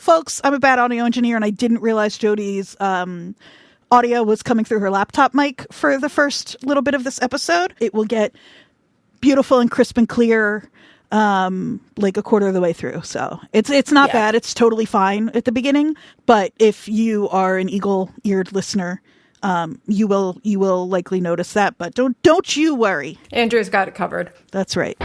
folks, I'm a bad audio engineer, and I didn't realize Jodie's audio was coming through her laptop mic for the first little bit of this episode. It will get beautiful and crisp and clear like a quarter of the way through. So it's not bad. It's totally fine at the beginning. But if you are an eagle-eared listener, you will likely notice that. But don't you worry. Andrew's got it covered. That's right.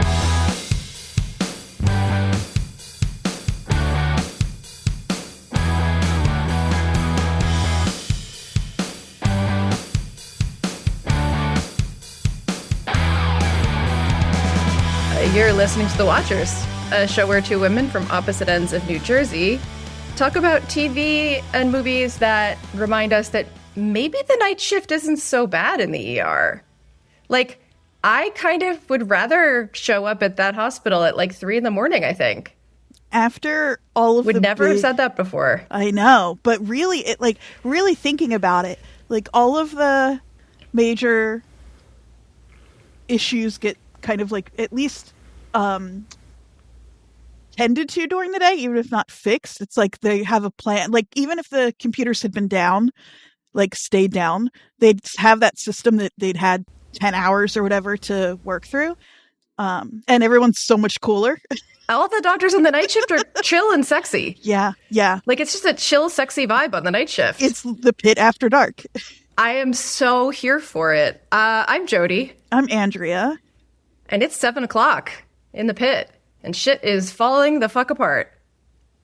You're listening to The Watchers, a show where two women from opposite ends of New Jersey talk about TV and movies that remind us that maybe the night shift isn't so bad in the ER. Like, I kind of would rather show up at that hospital at like 3 a.m, I think. After all of would never have said that before. I know, but really, really thinking about it, like all of the major issues get kind of like at least tended to during the day, even if not fixed. It's like they have a plan. Like even if the computers had been down, like stayed down, they'd have that system that they'd had 10 hours or whatever to work through. And everyone's so much cooler. All the doctors on the night shift are chill and sexy. Yeah. Like it's just a chill, sexy vibe on the night shift. It's the Pitt after dark. I am so here for it. I'm Jodie. I'm Andrea. And it's 7 o'clock in the Pit. And shit is falling the fuck apart.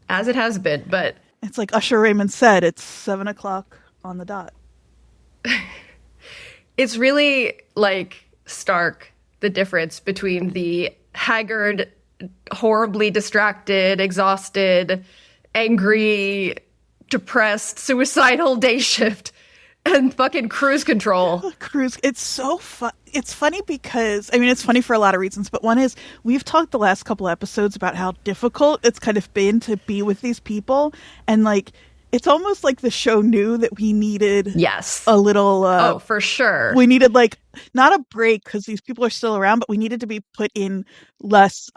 As it has been, but... It's like Usher Raymond said, it's 7 o'clock on the dot. It's really, like, stark, the difference between the haggard, horribly distracted, exhausted, angry, depressed, suicidal day shift and fucking Crus Control. It's so fun. It's funny because, I mean, it's funny for a lot of reasons, but one is we've talked the last couple episodes about how difficult it's kind of been to be with these people. And like, it's almost like the show knew that we needed a little... oh, for sure. We needed like, not a break because these people are still around, but we needed to be put in less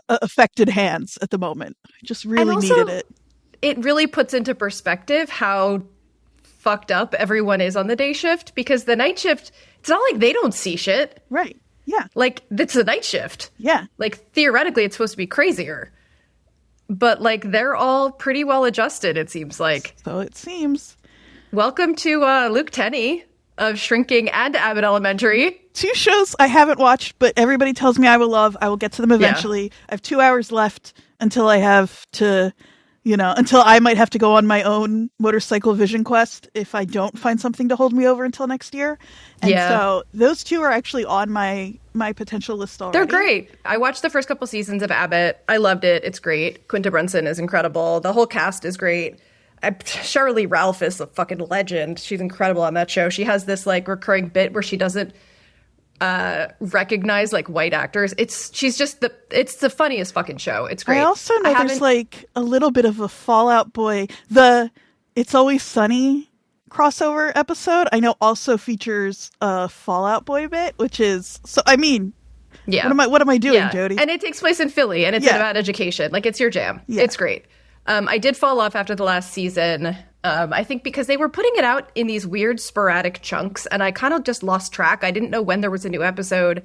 affected hands at the moment. Just really needed it. It really puts into perspective how fucked up everyone is on the day shift, because the night shift, it's not like they don't see shit. Right. Yeah. Like, it's the night shift. Yeah. Like, theoretically, it's supposed to be crazier. But, like, they're all pretty well adjusted, it seems like. So it seems. Welcome to Luke Tenney of Shrinking and Abbott Elementary. 2 shows I haven't watched, but everybody tells me I will love. I will get to them eventually. Yeah. I have 2 hours left until I have to... until I might have to go on my own motorcycle vision quest if I don't find something to hold me over until next year. And so those 2 are actually on my potential list already. They're great. I watched the first couple seasons of Abbott. I loved it. It's great. Quinta Brunson is incredible. The whole cast is great. Shirley Ralph is a fucking legend. She's incredible on that show. She has this like recurring bit where she doesn't recognize like white actors. It's the funniest fucking show. It's great. I also know there's like a little bit of a Fall Out Boy. The It's Always Sunny crossover episode I know also features a Fall Out Boy bit, which is so. I mean, what am I doing, Jodie? And it takes place in Philly, and it's about education. Like it's your jam. Yeah. It's great. I did fall off after the last season. I think because they were putting it out in these weird sporadic chunks, and I kind of just lost track. I didn't know when there was a new episode.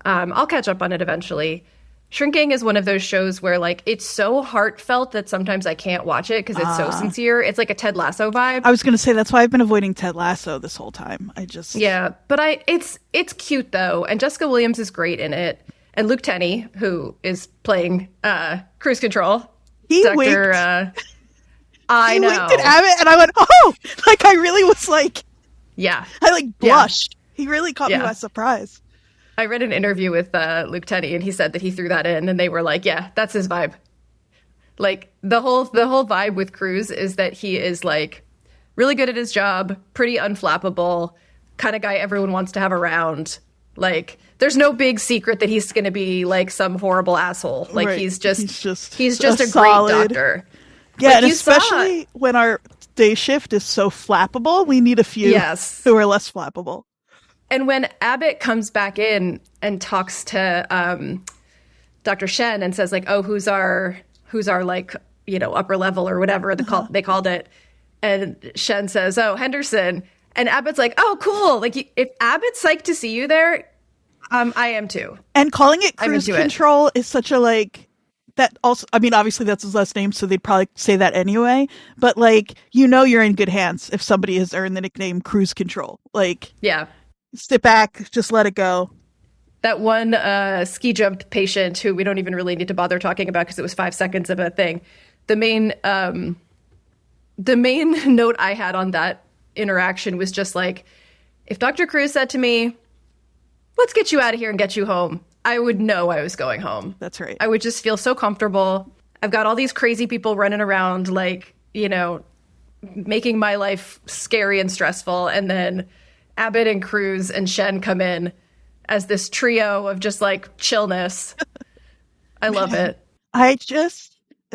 I'll catch up on it eventually. Shrinking is one of those shows where, like, it's so heartfelt that sometimes I can't watch it because it's so sincere. It's like a Ted Lasso vibe. I was going to say, that's why I've been avoiding Ted Lasso this whole time. Yeah, but it's cute, though, and Jessica Williams is great in it. And Luke Tenney, who is playing Crus Control. He winked. I know. He winked at Abbott, and I went, oh! Like, I really was like... Yeah. I, like, blushed. Yeah. He really caught me by surprise. I read an interview with Luke Tenney, and he said that he threw that in, and they were like, yeah, that's his vibe. Like, the whole vibe with Crus is that he is, like, really good at his job, pretty unflappable, kind of guy everyone wants to have around. Like, there's no big secret that he's going to be, like, some horrible asshole. Like, right. he's just a solid great doctor. Yeah, like, and especially when our day shift is so flappable, we need a few who are less flappable. And when Abbott comes back in and talks to Dr. Shen and says, like, oh, who's our like, upper level or whatever they called it. And Shen says, "Oh, Henderson." And Abbott's like, "Oh, cool. Like, if Abbott's psyched to see you there, I am too." And calling it Crus Control is such a, like, that also, I mean, obviously that's his last name, so they'd probably say that anyway. But, like, you're in good hands if somebody has earned the nickname Crus Control. Like, yeah, sit back, just let it go. That one ski jump patient who we don't even really need to bother talking about because it was 5 seconds of a thing. The main note I had on that interaction was just like, if Dr. Crus said to me, "Let's get you out of here and get you home," I would know I was going home. That's right. I would just feel so comfortable. I've got all these crazy people running around, like, making my life scary and stressful. And then Abbott and Crus and Shen come in as this trio of just, like, chillness. I love it. I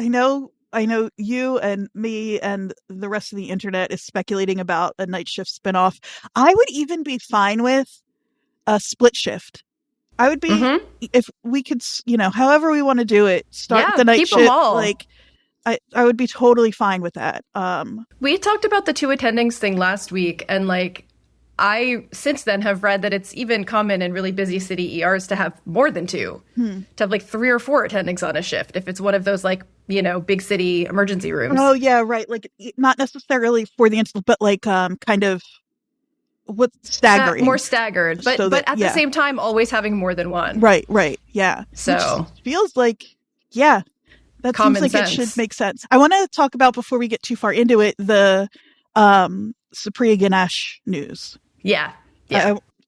know you and me and the rest of the internet is speculating about a night shift spinoff. I would even be fine with a split shift. I would be, if we could, however we want to do it, start the night shift. Like, I would be totally fine with that. We talked about the 2 attendings thing last week, and, like, I since then have read that it's even common in really busy city ERs to have more than 2, to have like 3 or 4 attendings on a shift if it's one of those, like, big city emergency rooms. Oh yeah, right. Like, not necessarily for the instance, but like kind of what's staggering, more staggered, but at the same time always having more than one. Right, yeah. So which feels like that common seems like sense. It should make sense. I want to talk about, before we get too far into it, the Supriya Ganesh news. Yeah.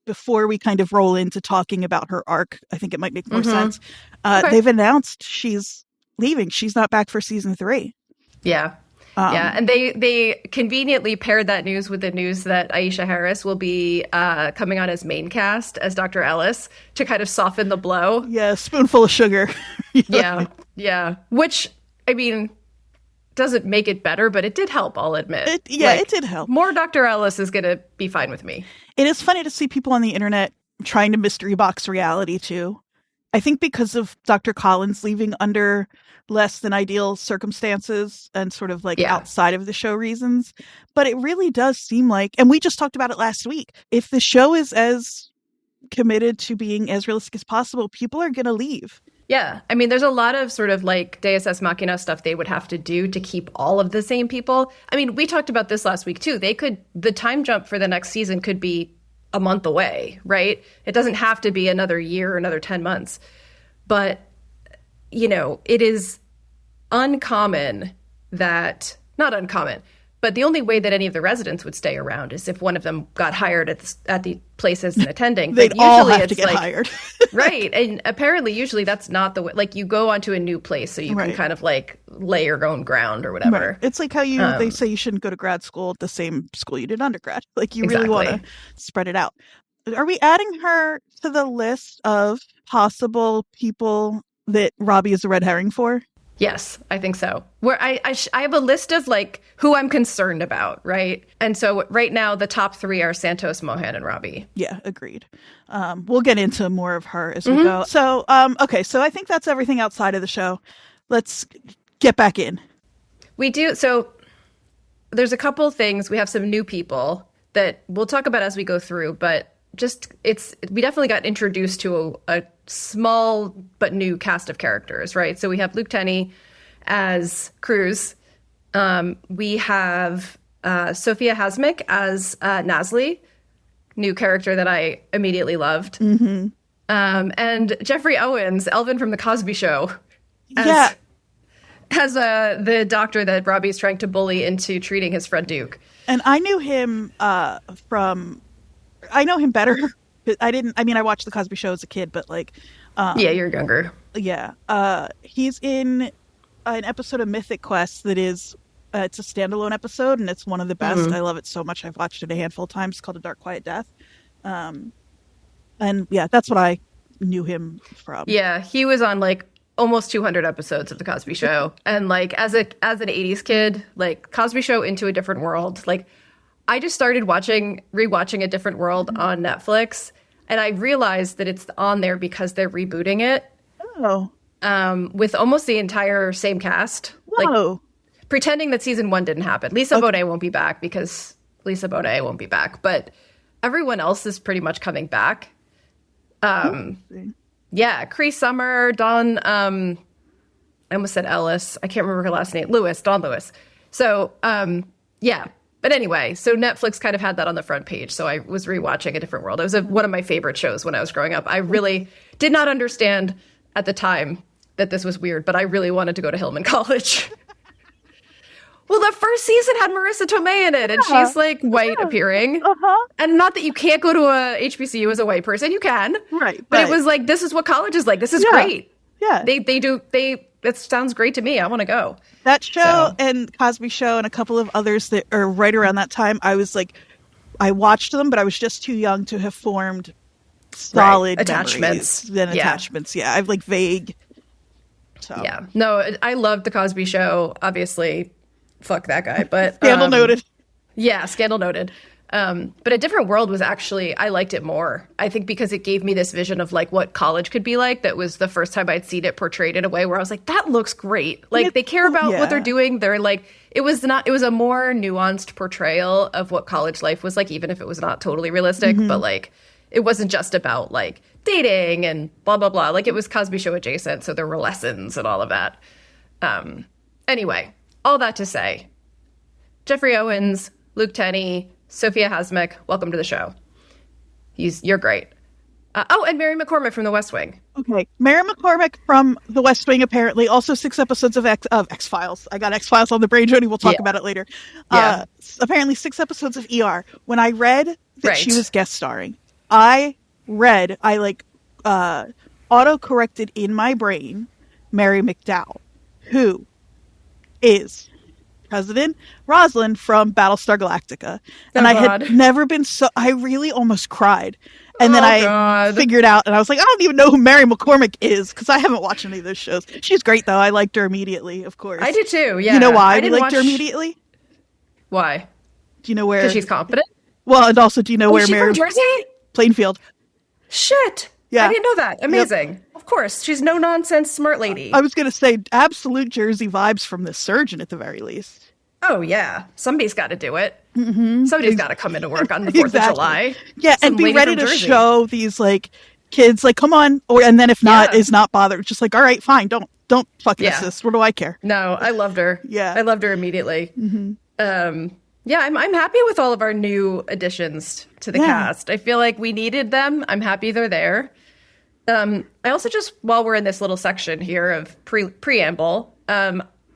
Before we kind of roll into talking about her arc, I think it might make more sense. They've announced she's leaving. She's not back for season 3. Yeah. And they conveniently paired that news with the news that Aisha Harris will be coming on as main cast as Dr. Ellis to kind of soften the blow. Yeah, spoonful of sugar. Yeah. Which, I mean, doesn't make it better, but it did help, I'll admit. It did help. More Dr. Ellis is going to be fine with me. It is funny to see people on the internet trying to mystery box reality, too. I think because of Dr. Collins leaving under less than ideal circumstances and sort of like outside of the show reasons. But it really does seem like, and we just talked about it last week, if the show is as committed to being as realistic as possible, people are going to leave. Yeah. I mean, there's a lot of sort of like Deus Ex Machina stuff they would have to do to keep all of the same people. I mean, we talked about this last week, too. The time jump for the next season could be a month away, right? It doesn't have to be another year or another 10 months. But, it is uncommon that, not uncommon, but the only way that any of the residents would stay around is if one of them got hired at the place as an attending. They'd all have to get hired. Right. And apparently, usually that's not the way. Like, you go onto a new place so you can kind of like lay your own ground or whatever. Right. It's like how they say you shouldn't go to grad school at the same school you did undergrad. Like, you really want to spread it out. Are we adding her to the list of possible people that Robbie is a red herring for? Yes, I think so. Where I have a list of like who I'm concerned about, right? And so right now the top 3 are Santos, Mohan, and Robbie. Yeah, agreed. We'll get into more of her as we go. So, okay, so I think that's everything outside of the show. Let's get back in. We do. So there's a couple things. We have some new people that we'll talk about as we go through, but we definitely got introduced to a small but new cast of characters, right? So we have Luke Tenney as Crus. We have Sophia Hasmick as Nasli, new character that I immediately loved. And Jeffrey Owens, Elvin from The Cosby Show, as the doctor that Robbie's trying to bully into treating his friend Duke. And I knew him I know him better. I watched The Cosby Show as a kid, but like... you're younger. Yeah. He's in an episode of Mythic Quest that is... it's a standalone episode, and it's one of the best. I love it so much. I've watched it a handful of times. It's called A Dark Quiet Death. And yeah, that's what I knew him from. Yeah, he was on like almost 200 episodes of The Cosby Show. And like as an 80s kid, like Cosby Show Into a Different World, like... I just started rewatching A Different World on Netflix, and I realized that it's on there because they're rebooting it. Oh. With almost the entire same cast. No. Pretending that season 1 didn't happen. Lisa Bonet won't be back because Lisa Bonet won't be back, but everyone else is pretty much coming back. Yeah, Cree Summer, Dawn, I almost said Ellis. I can't remember her last name. Dawn Lewis. So, yeah. But anyway, so Netflix kind of had that on the front page. So I was rewatching A Different World. It was one of my favorite shows when I was growing up. I really did not understand at the time that this was weird, but I really wanted to go to Hillman College. Well, the first season had Marissa Tomei in it, and she's like white appearing. And not that you can't go to a HBCU as a white person, you can. Right. But it was like, this is what college is like. This is great. Yeah. It sounds great to me. I want to go. That show and Cosby Show and a couple of others that are right around that time, I was like, I watched them, but I was just too young to have formed solid attachments. Attachments. Yeah, I've like vague. So. Yeah. No, I loved the Cosby Show. Obviously, fuck that guy. But scandal noted. Yeah, scandal noted. But A Different World was actually, I liked it more. I think because it gave me this vision of like what college could be like. That was the first time I'd seen it portrayed in a way where I was like, that looks great. Like they care about what they're doing. They're like, it was a more nuanced portrayal of what college life was like, even if it was not totally realistic, but like, it wasn't just about like dating and blah, blah, blah. Like it was Cosby Show adjacent. So there were lessons and all of that. Anyway, all that to say, Jeffrey Owens, Luke Tenney, Sophia Hasmek, welcome to the show. You're great. And Mary McCormick from The West Wing. Okay, Mary McCormick from The West Wing, apparently. Also 6 episodes of X-Files. I got X-Files on the brain, Jodie. We'll talk about it later. Apparently 6 episodes of ER. When I read that she was guest starring, I auto-corrected in my brain Mary McDowell, who is President Roslin from Battlestar Galactica. And I had never been I really almost cried. And then I figured out, and I was like, I don't even know who Mary McCormick is, because I haven't watched any of those shows. She's great, though. I liked her immediately, of course. I did, too, yeah. You know why I liked her immediately? Why? Do you know where? Because she's competent? Well, and also, do you know where Mary... She's from Jersey? Plainfield. Shit! Yeah. I didn't know that. Amazing. Yep. Of course. She's no-nonsense smart lady. I was going to say, absolute Jersey vibes from the surgeon, at the very least. Oh, yeah. Somebody's got to do it. Somebody's got to come into work on the 4th of July. Yeah, and be ready to show these, like, kids, like, come on. And then if not, is not bothered. Just like, all right, fine. Don't fucking assist. What do I care? No, I loved her. I loved her immediately. Yeah, I'm happy with all of our new additions to the cast. I feel like we needed them. I'm happy they're there. I also just, while we're in this little section here of preamble,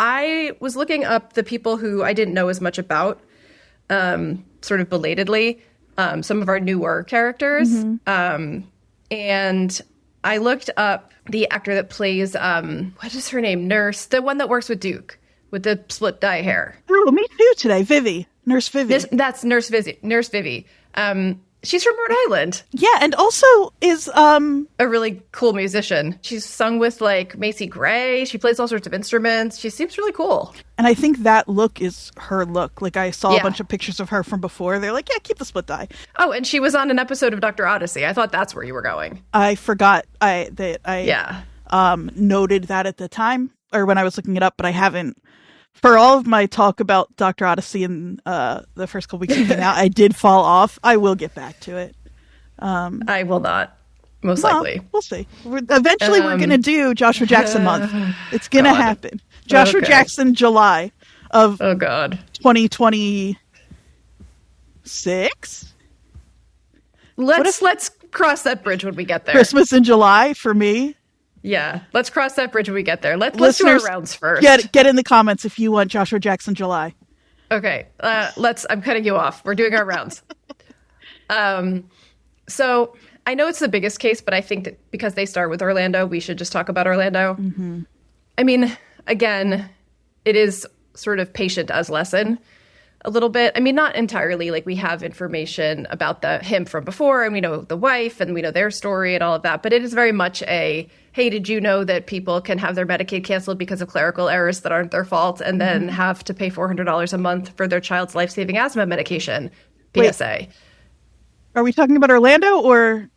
I was looking up the people who I didn't know as much about, sort of belatedly, some of our newer characters. And I looked up the actor that plays, what is her name? Nurse, the one that works with Duke, with the split dye hair. Oh, me too today. Vivi. Nurse Vivi. That's Nurse Vivi. She's from Rhode Island. Yeah, and also is a really cool musician. She's sung with like Macy Gray. She plays all sorts of instruments. She seems really cool. And I think that look is her look. Like I saw a bunch of pictures of her from before. They're like, yeah, keep the split dye. Oh, and she was on an episode of Dr. Odyssey. I thought that's where you were going. I forgot I noted that at the time or when I was looking it up, but I haven't. For all of my talk about Dr. Odyssey in the first couple weeks it came out, I did fall off. I will get back to it. I will not, most likely. We'll see. Eventually, we're going to do Joshua Jackson month. It's going to happen. Joshua Jackson, July of 2026. Let's cross that bridge when we get there. Christmas in July for me. Yeah, let's cross that bridge when we get there. Let's do our rounds first. Get in the comments if you want Joshua Jackson July. Okay, I'm cutting you off. We're doing our rounds. So I know it's the biggest case, but I think that because they start with Orlando, we should just talk about Orlando. I mean, again, it is sort of patient as lesson a little bit. I mean, not entirely. Like we have information about him from before, and we know the wife, and we know their story and all of that. But it is very much hey, did you know that people can have their Medicaid canceled because of clerical errors that aren't their fault, and then have to pay $400 a month for their child's life-saving asthma medication? PSA. Wait, are we talking about Orlando or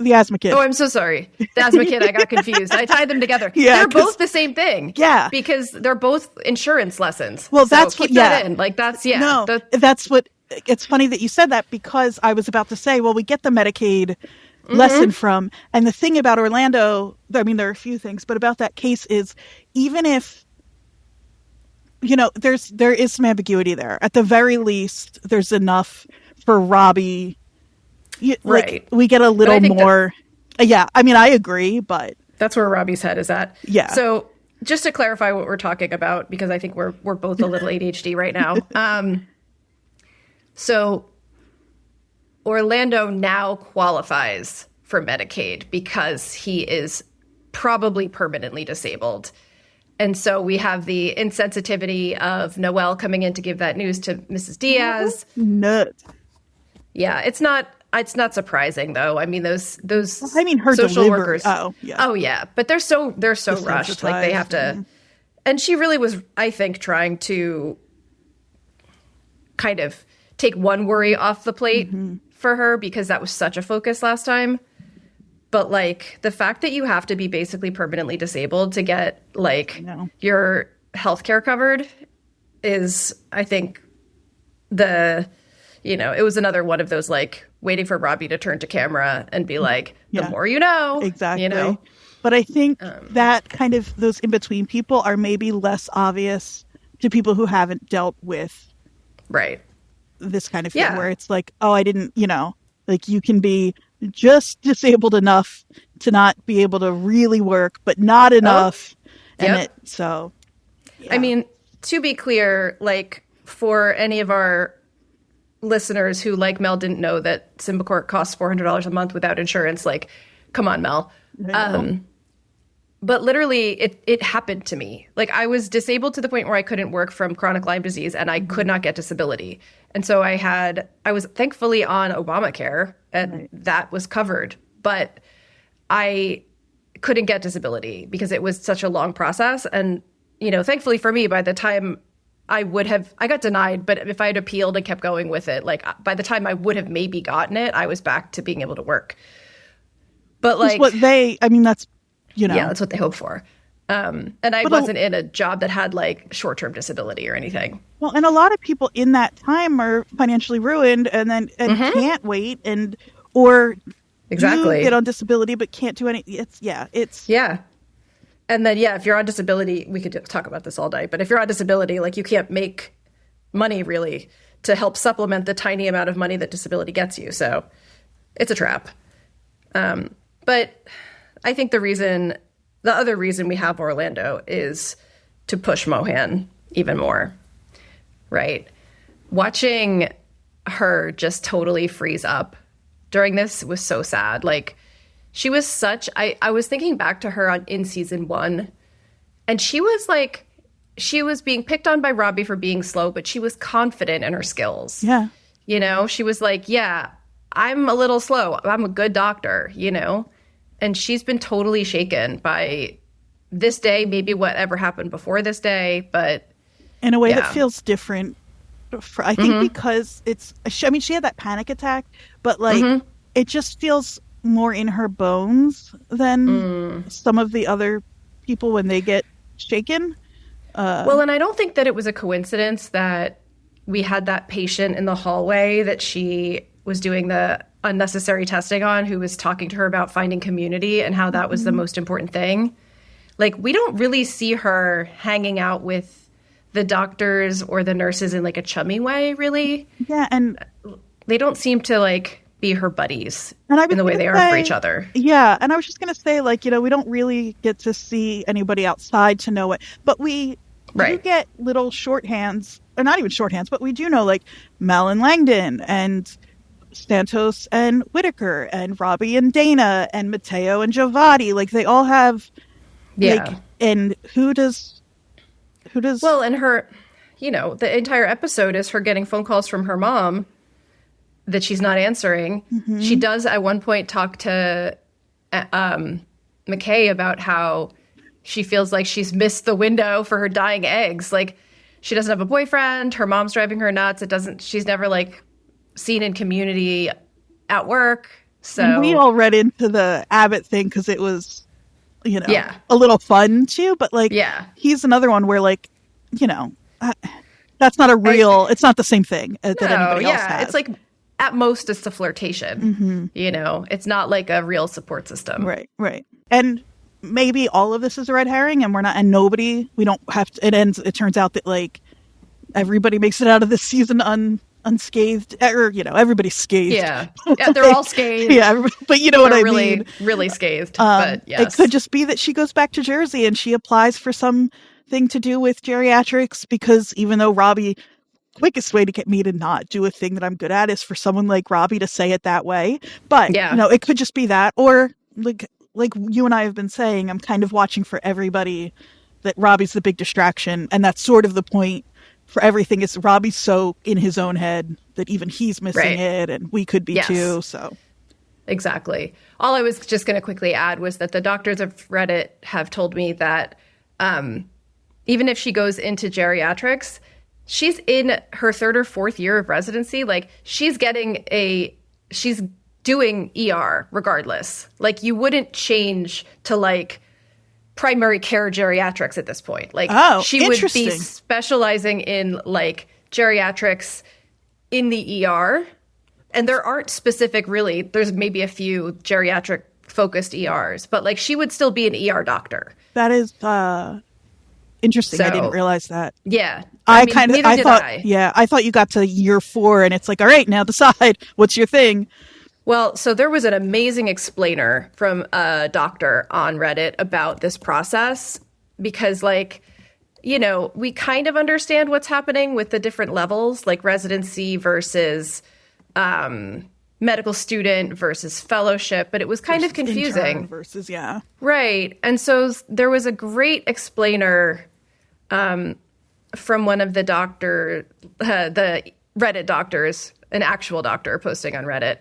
The asthma kid. Oh, I'm so sorry. The asthma kid, I got confused. I tied them together. Yeah, they're both the same thing. Yeah. Because they're both insurance lessons. Well, so that's keep what, that in. Like, that's, No, that's what, it's funny that you said that, because I was about to say, well, we get the Medicaid lesson from, and the thing about Orlando, I mean, there are a few things, but about that case is, even if, you know, there is some ambiguity there. At the very least, there's enough for Robbie. Right. We get a little more. Yeah, I mean, I agree, but that's where Robbie's head is at. Yeah. So just to clarify what we're talking about, because I think we're both a little ADHD right now. So Orlando now qualifies for Medicaid because he is probably permanently disabled. And so we have the insensitivity of Noelle coming in to give that news to Mrs. Diaz. Nuts. Yeah, it's not surprising though. I mean, those I mean, her social delivery. workers. Oh yeah, but they're so rushed. Like, they have to. And she really was, I think, trying to kind of take one worry off the plate for her, because that was such a focus last time. But like, the fact that you have to be basically permanently disabled to get like your healthcare covered is, I think, it was another one of those, like, waiting for Robbie to turn to camera and be like, the more you know. Exactly. You know? But I think that kind of, those in-between people are maybe less obvious to people who haven't dealt with this kind of thing, where it's like, oh, I didn't, like, you can be just disabled enough to not be able to really work, but not enough. I mean, to be clear, like, for any of our listeners who, like Mel, didn't know that Symbicort costs $400 a month without insurance, like, come on, Mel. But literally, it happened to me. Like, I was disabled to the point where I couldn't work from chronic Lyme disease, and I could not get disability. And so I was thankfully on Obamacare, and that was covered. But I couldn't get disability because it was such a long process. And, thankfully for me, by the time I got denied, but if I had appealed and kept going with it, like, by the time I would have maybe gotten it, I was back to being able to work. But like, that's that's what they hope for. And I wasn't in a job that had like short-term disability or anything. Well, and a lot of people in that time are financially ruined and can't wait or exactly get on disability but can't do any. And then, if you're on disability, we could talk about this all day, but if you're on disability, like, you can't make money really to help supplement the tiny amount of money that disability gets you. So it's a trap. But I think the other reason we have Orlando is to push Mohan even more, right? Watching her just totally freeze up during this was so sad. Like, she was I was thinking back to her in season 1, and she was being picked on by Robbie for being slow, but she was confident in her skills. Yeah. She was like, yeah, I'm a little slow. I'm a good doctor, And she's been totally shaken by this day, maybe whatever happened before this day, but in a way that feels different. I think because she had that panic attack, but like it just feels more in her bones than some of the other people when they get shaken. Well, and I don't think that it was a coincidence that we had that patient in the hallway that she was doing the unnecessary testing on, who was talking to her about finding community and how that was the most important thing. Like, we don't really see her hanging out with the doctors or the nurses in like a chummy way, really. Yeah, and they don't seem to like be her buddies in the way they are for each other. Yeah, and I was just going to say, like, we don't really get to see anybody outside to know it, but we do get little shorthands, or not even shorthands, but we do know, like, Mel and Langdon and Santos and Whitaker and Robbie and Dana and Mateo and Giovati. Like, they all have, like, and who does well, and her, the entire episode is her getting phone calls from her mom that she's not answering. She does at one point talk to McKay about how she feels like she's missed the window for her dying eggs. Like, she doesn't have a boyfriend, her mom's driving her nuts. She's never like seen in community at work. So and we all read into the Abbott thing because it was, a little fun too. But like, he's another one where like, that's not a real. It's not the same thing that anybody else has. It's like at most it's a flirtation. Mm-hmm. It's not like a real support system. Right. And maybe all of this is a red herring, and we don't have to. It turns out that like everybody makes it out of this season unscathed, or everybody's scathed. Yeah, they're all scathed. Yeah, but you know what I really, mean. Really scathed. But yes, it could just be that she goes back to Jersey and she applies for something to do with geriatrics, because even though Robbie, quickest way to get me to not do a thing that I'm good at is for someone like Robbie to say it that way. But it could just be that, or like you and I have been saying, I'm kind of watching for everybody that Robbie's the big distraction, and that's sort of the point. For everything is Robbie's so in his own head that even he's missing it, and we could be too. So exactly. All I was just going to quickly add was that the doctors of Reddit have told me that even if she goes into geriatrics, she's in her 3rd or 4th year of residency. Like she's doing ER regardless. Like you wouldn't change to like primary care geriatrics at this point. Like she would be specializing in like geriatrics in the ER. And there aren't specific really, there's maybe a few geriatric focused ERs, but like she would still be an ER doctor. That is interesting. So, I didn't realize that. Yeah. I thought you got to year 4 and it's like, all right, now decide what's your thing. Well, so there was an amazing explainer from a doctor on Reddit about this process because, like, we kind of understand what's happening with the different levels, like residency versus medical student versus fellowship, but it was kind of confusing. Versus, Right. And so there was a great explainer from one of the the Reddit doctors, an actual doctor posting on Reddit.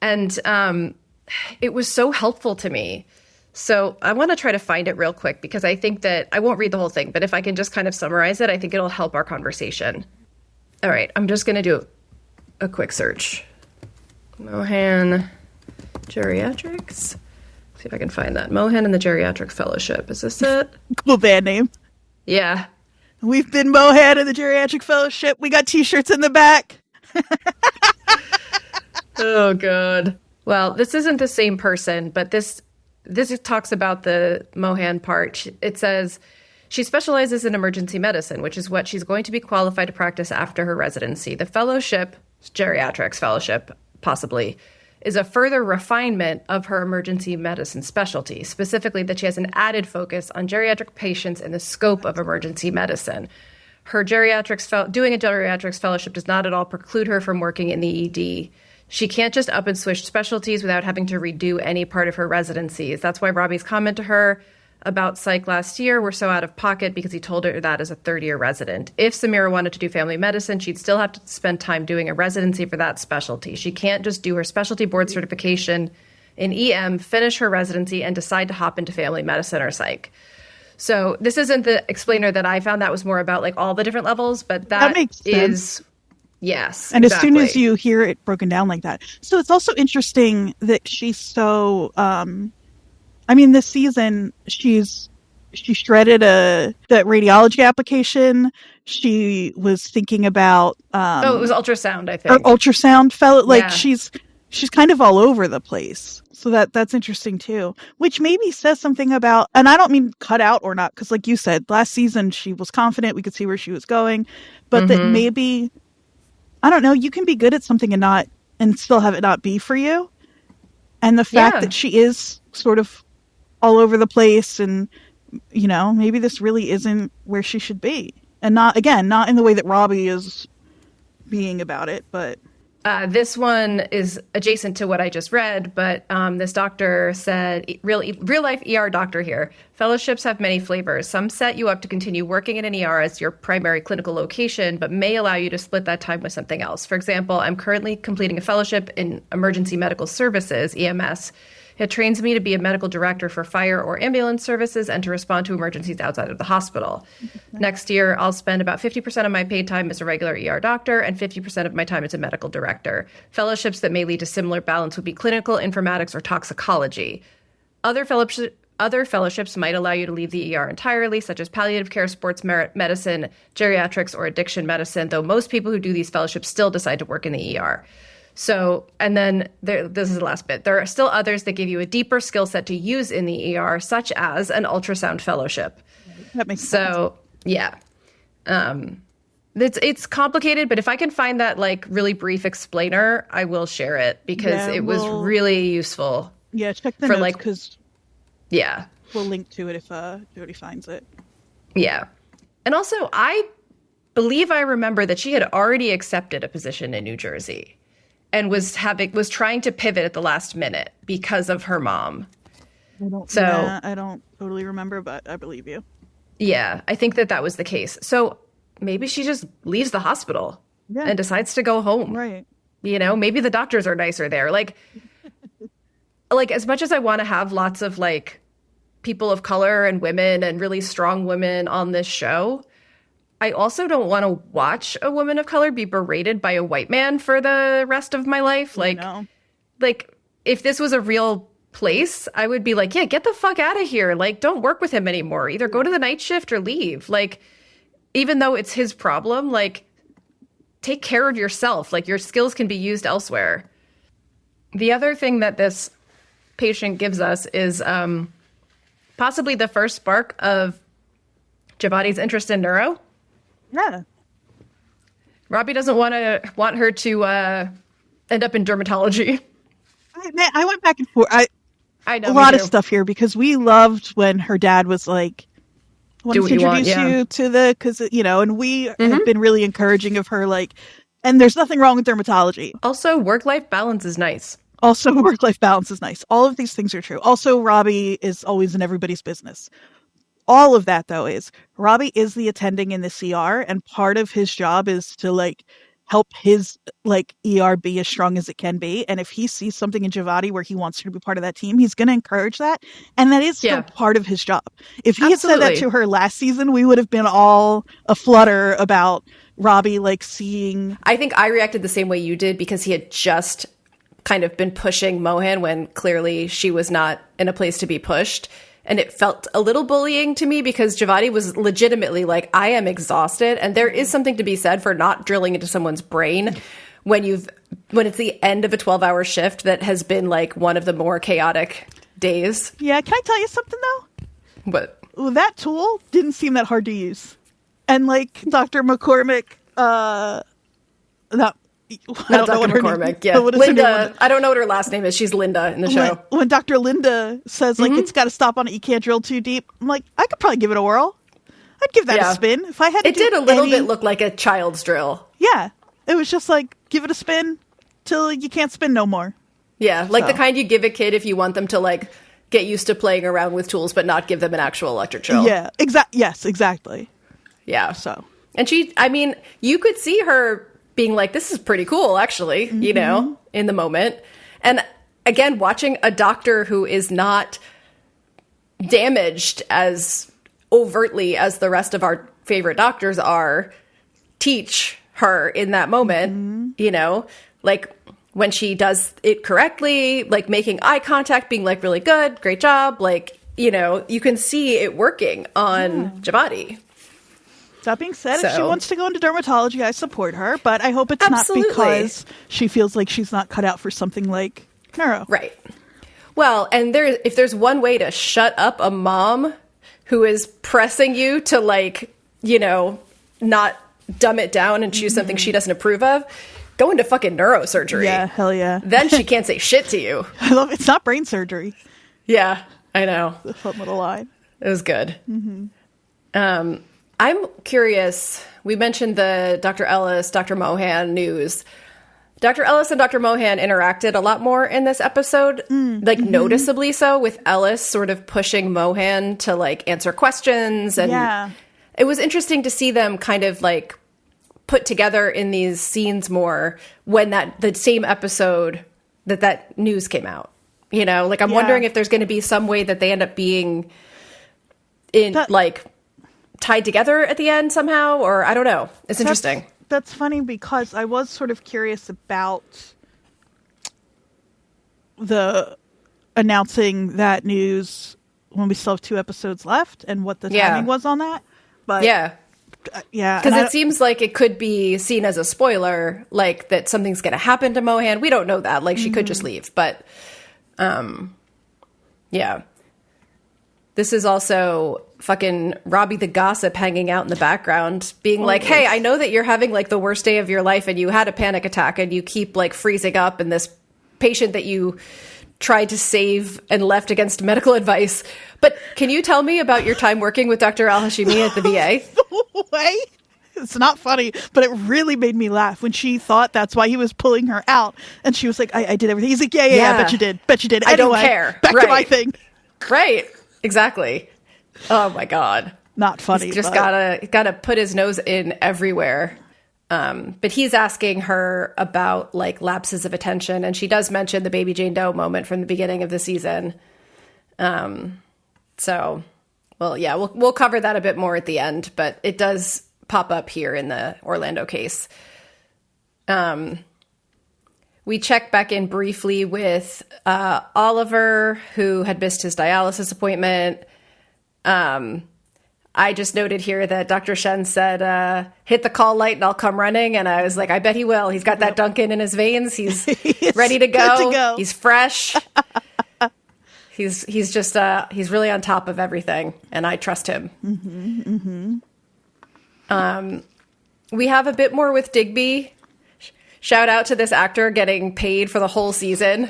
And it was so helpful to me. So I want to try to find it real quick because I think that I won't read the whole thing, but if I can just kind of summarize it, I think it'll help our conversation. All right. I'm just going to do a quick search. Mohan Geriatrics. See if I can find that. Mohan and the Geriatric Fellowship. Is this it? Cool band name. Yeah. We've been Mohan and the Geriatric Fellowship. We got t-shirts in the back. Oh, God. Well, this isn't the same person, but this talks about the Mohan part. It says she specializes in emergency medicine, which is what she's going to be qualified to practice after her residency. The fellowship, geriatrics fellowship, possibly, is a further refinement of her emergency medicine specialty, specifically that she has an added focus on geriatric patients in the scope of emergency medicine. Her doing a geriatrics fellowship does not at all preclude her from working in the ED. She can't just up and switch specialties without having to redo any part of her residencies. That's why Robbie's comment to her about psych last year were so out of pocket, because he told her that as a third-year resident. If Samira wanted to do family medicine, she'd still have to spend time doing a residency for that specialty. She can't just do her specialty board certification in EM, finish her residency, and decide to hop into family medicine or psych. So this isn't the explainer that I found. That was more about like all the different levels, but that makes sense. Yes. And exactly. As soon as you hear it broken down like that. So it's also interesting that she's so, this season, she shredded the radiology application. She was thinking about, it was ultrasound, I think. Or ultrasound fellow. Like she's kind of all over the place. So that's interesting too, which maybe says something about, and I don't mean cut out or not, because like you said, last season she was confident, we could see where she was going, but that maybe, I don't know, you can be good at something and still have it not be for you. And the fact that she is sort of all over the place and, maybe this really isn't where she should be. And not in the way that Robbie is being about it, but... This one is adjacent to what I just read, but this doctor said, real life ER doctor here, fellowships have many flavors. Some set you up to continue working in an ER as your primary clinical location, but may allow you to split that time with something else. For example, I'm currently completing a fellowship in emergency medical services, EMS, It trains me to be a medical director for fire or ambulance services and to respond to emergencies outside of the hospital. Next year, I'll spend about 50% of my paid time as a regular ER doctor and 50% of my time as a medical director. Fellowships that may lead to similar balance would be clinical, informatics, or toxicology. Other fellowships might allow you to leave the ER entirely, such as palliative care, sports medicine, geriatrics, or addiction medicine, though most people who do these fellowships still decide to work in the ER. So, and then this is the last bit. There are still others that give you a deeper skill set to use in the ER, such as an ultrasound fellowship. That makes sense. So, yeah. It's complicated, but if I can find that like really brief explainer, I will share it because it was really useful. Yeah, check the notes because we'll link to it if Jodie finds it. Yeah. And also, I believe I remember that she had already accepted a position in New Jersey and was trying to pivot at the last minute because of her mom. I don't totally remember, but I believe you. Yeah, I think that was the case. So maybe she just leaves the hospital and decides to go home. Right. You know, maybe the doctors are nicer there. Like as much as I want to have lots of like people of color and women and really strong women on this show, I also don't want to watch a woman of color be berated by a white man for the rest of my life. Like if this was a real place, I would be like, yeah, get the fuck out of here. Like, don't work with him anymore. Either go to the night shift or leave. Like, even though it's his problem, like, take care of yourself. Like, your skills can be used elsewhere. The other thing that this patient gives us is possibly the first spark of Javadi's interest in neuro. Yeah. Robbie doesn't want her to end up in dermatology. I went back and forth. I know a lot of stuff here because we loved when her dad was like, I want to introduce you to because, you know, and we have been really encouraging of her, like, and there's nothing wrong with dermatology. Also, work-life balance is nice. All of these things are true. Also, Robbie is always in everybody's business. All of that, though, is Robbie is the attending in the CR, and part of his job is to, like, help his, like, ER be as strong as it can be. And if he sees something in Javadi where he wants her to be part of that team, he's going to encourage that. And that is still part of his job. If he had said that to her last season, we would have been all aflutter about Robbie, like, seeing... I think I reacted the same way you did because he had just kind of been pushing Mohan when clearly she was not in a place to be pushed. And it felt a little bullying to me because Javadi was legitimately like, I am exhausted. And there is something to be said for not drilling into someone's brain when it's the end of a 12-hour shift that has been like one of the more chaotic days. Yeah. Can I tell you something though? What? Well, that tool didn't seem that hard to use. And like Dr. McCormick, Not Dr. McCormick, yeah. Linda, I don't know what her last name is. She's Linda in the show. When Dr. Linda says, like, it's got to stop on it, you can't drill too deep, I'm like, I could probably give it a whirl. I'd give that a spin. If I had to It did a little bit look like a child's drill. Yeah. It was just like, give it a spin till you can't spin no more. Yeah, like the kind you give a kid if you want them to, like, get used to playing around with tools but not give them an actual electric drill. Yeah, yes, exactly. Yeah. And you could see her being like, this is pretty cool, actually, you know, in the moment. And again, watching a doctor who is not damaged as overtly as the rest of our favorite doctors are, teach her in that moment, you know, like when she does it correctly, like making eye contact, being like, really good, great job. Like, you know, you can see it working on Javadi. That being said, if she wants to go into dermatology, I support her, but I hope it's not because she feels like she's not cut out for something like neuro. Right. Well, and if there's one way to shut up a mom who is pressing you to, like, you know, not dumb it down and choose something she doesn't approve of, go into fucking neurosurgery. Yeah, hell yeah. Then she can't say shit to you. I love it. It's not brain surgery. Yeah, I know. The fun little line. It was good. I'm curious. We mentioned the Dr. Ellis, Dr. Mohan news. Dr. Ellis and Dr. Mohan interacted a lot more in this episode, like noticeably so, with Ellis sort of pushing Mohan to like answer questions. And it was interesting to see them kind of like put together in these scenes more when the same episode that news came out, You know, like I'm wondering if there's going to be some way that they end up being tied together at the end somehow, or I don't know. It's interesting. That's funny because I was sort of curious about the announcing that news when we still have 2 episodes left and what the timing was on that. But because it seems like it could be seen as a spoiler, like that something's going to happen to Mohan. We don't know that. Like she could just leave, but this is also fucking Robbie the gossip hanging out in the background being like, hey, I know that you're having like the worst day of your life and you had a panic attack and you keep like freezing up, and this patient that you tried to save and left against medical advice. But can you tell me about your time working with Dr. Al-Hashimi at the VA? It's not funny, but it really made me laugh when she thought that's why he was pulling her out. And she was like, I did everything. He's like, yeah, bet you did. Anyway, I don't care. Back to my thing. Right. Exactly. Oh my God. Not funny. He's just gotta put his nose in everywhere. But he's asking her about like lapses of attention, and she does mention the Baby Jane Doe moment from the beginning of the season. So, well, yeah, we'll cover that a bit more at the end, but it does pop up here in the Orlando case. We check back in briefly with Oliver, who had missed his dialysis appointment. I just noted here that Dr. Shen said, hit the call light and I'll come running. And I was like, I bet he will. He's got that Dunkin' in his veins. He's ready to go. He's fresh. He's just, he's really on top of everything. And I trust him. We have a bit more with Digby. Shout out to this actor getting paid for the whole season.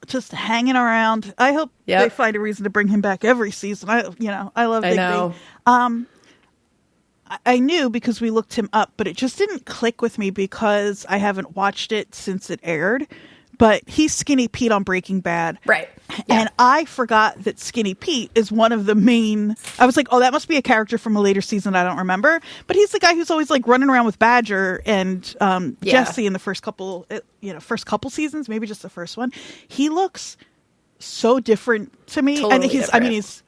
Just hanging around. I hope they find a reason to bring him back every season. I love Digby. I knew because we looked him up, but it just didn't click with me because I haven't watched it since it aired. But he's Skinny Pete on Breaking Bad. Right. Yeah. And I forgot that Skinny Pete is one of the main... I was like, oh, that must be a character from a later season I don't remember. But he's the guy who's always like running around with Badger and Jesse in the first couple seasons, maybe just the first one. He looks so different to me. Totally and different. He's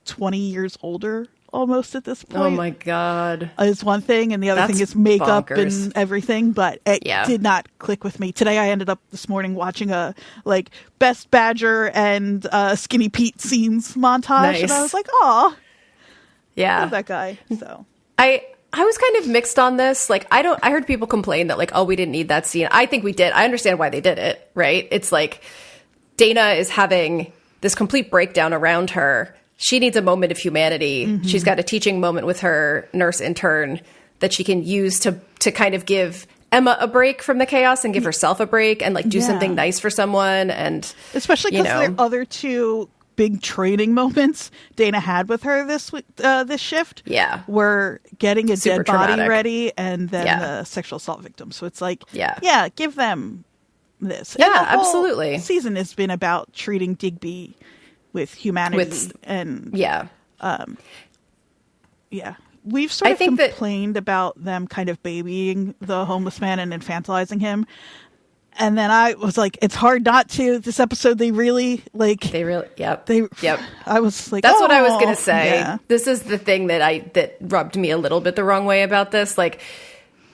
20 years older almost at this point. Oh my God. Is one thing, and the other thing is makeup bonkers. And everything, but it did not click with me. Today I ended up this morning watching a best Badger and Skinny Pete scenes montage, and I was like, "Aw, yeah, love that guy." So I was kind of mixed on this. Like, I heard people complain that like, oh, we didn't need that scene. I think we did. I understand why they did it. Right? It's like Dana is having this complete breakdown around her. She needs a moment of humanity. Mm-hmm. She's got a teaching moment with her nurse intern that she can use to kind of give Emma a break from the chaos and give herself a break and do something nice for someone. And especially because the other two big training moments Dana had with her this shift were getting a super dead body traumatic. Ready and then the sexual assault victim. So it's like, give them this. Yeah, and the whole absolutely. Season has been about treating Digby with humanity we've sort of complained about them kind of babying the homeless man and infantilizing him, and then I was like, it's hard not to. This episode I was like, that's what I was gonna say. This is the thing that rubbed me a little bit the wrong way about this. Like,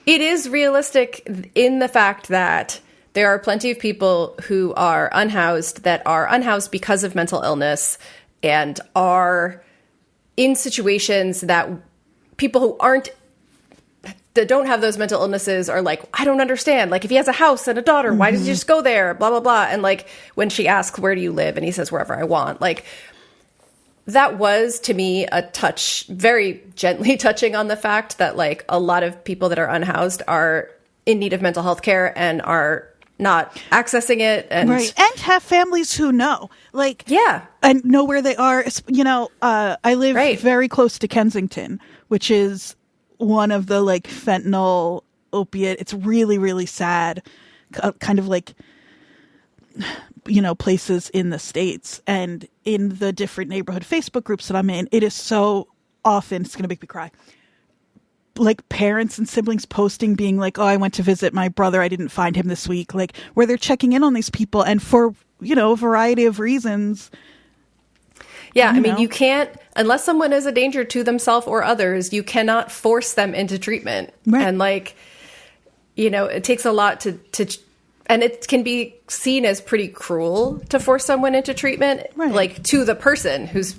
it is realistic in the fact that there are plenty of people who are unhoused because of mental illness and are in situations that people who that don't have those mental illnesses are like, I don't understand. Like, if he has a house and a daughter, why does he just go there? Blah, blah, blah. And when she asks, where do you live? And he says, wherever I want. That was, to me, a touch, very gently touching on the fact that a lot of people that are unhoused are in need of mental health care and are not accessing it, and have families who know, and know where they are. I live very close to Kensington, which is one of the fentanyl opiate. It's really, really sad, kind of places in the States, and in the different neighborhood Facebook groups that I'm in, it is so often, it's going to make me cry. Parents and siblings posting being like, oh, I went to visit my brother. I didn't find him this week. Where they're checking in on these people. And for a variety of reasons. Yeah, I mean, you can't, unless someone is a danger to themselves or others, you cannot force them into treatment. Right. And it takes a lot to and it can be seen as pretty cruel to force someone into treatment, right. to the person who's,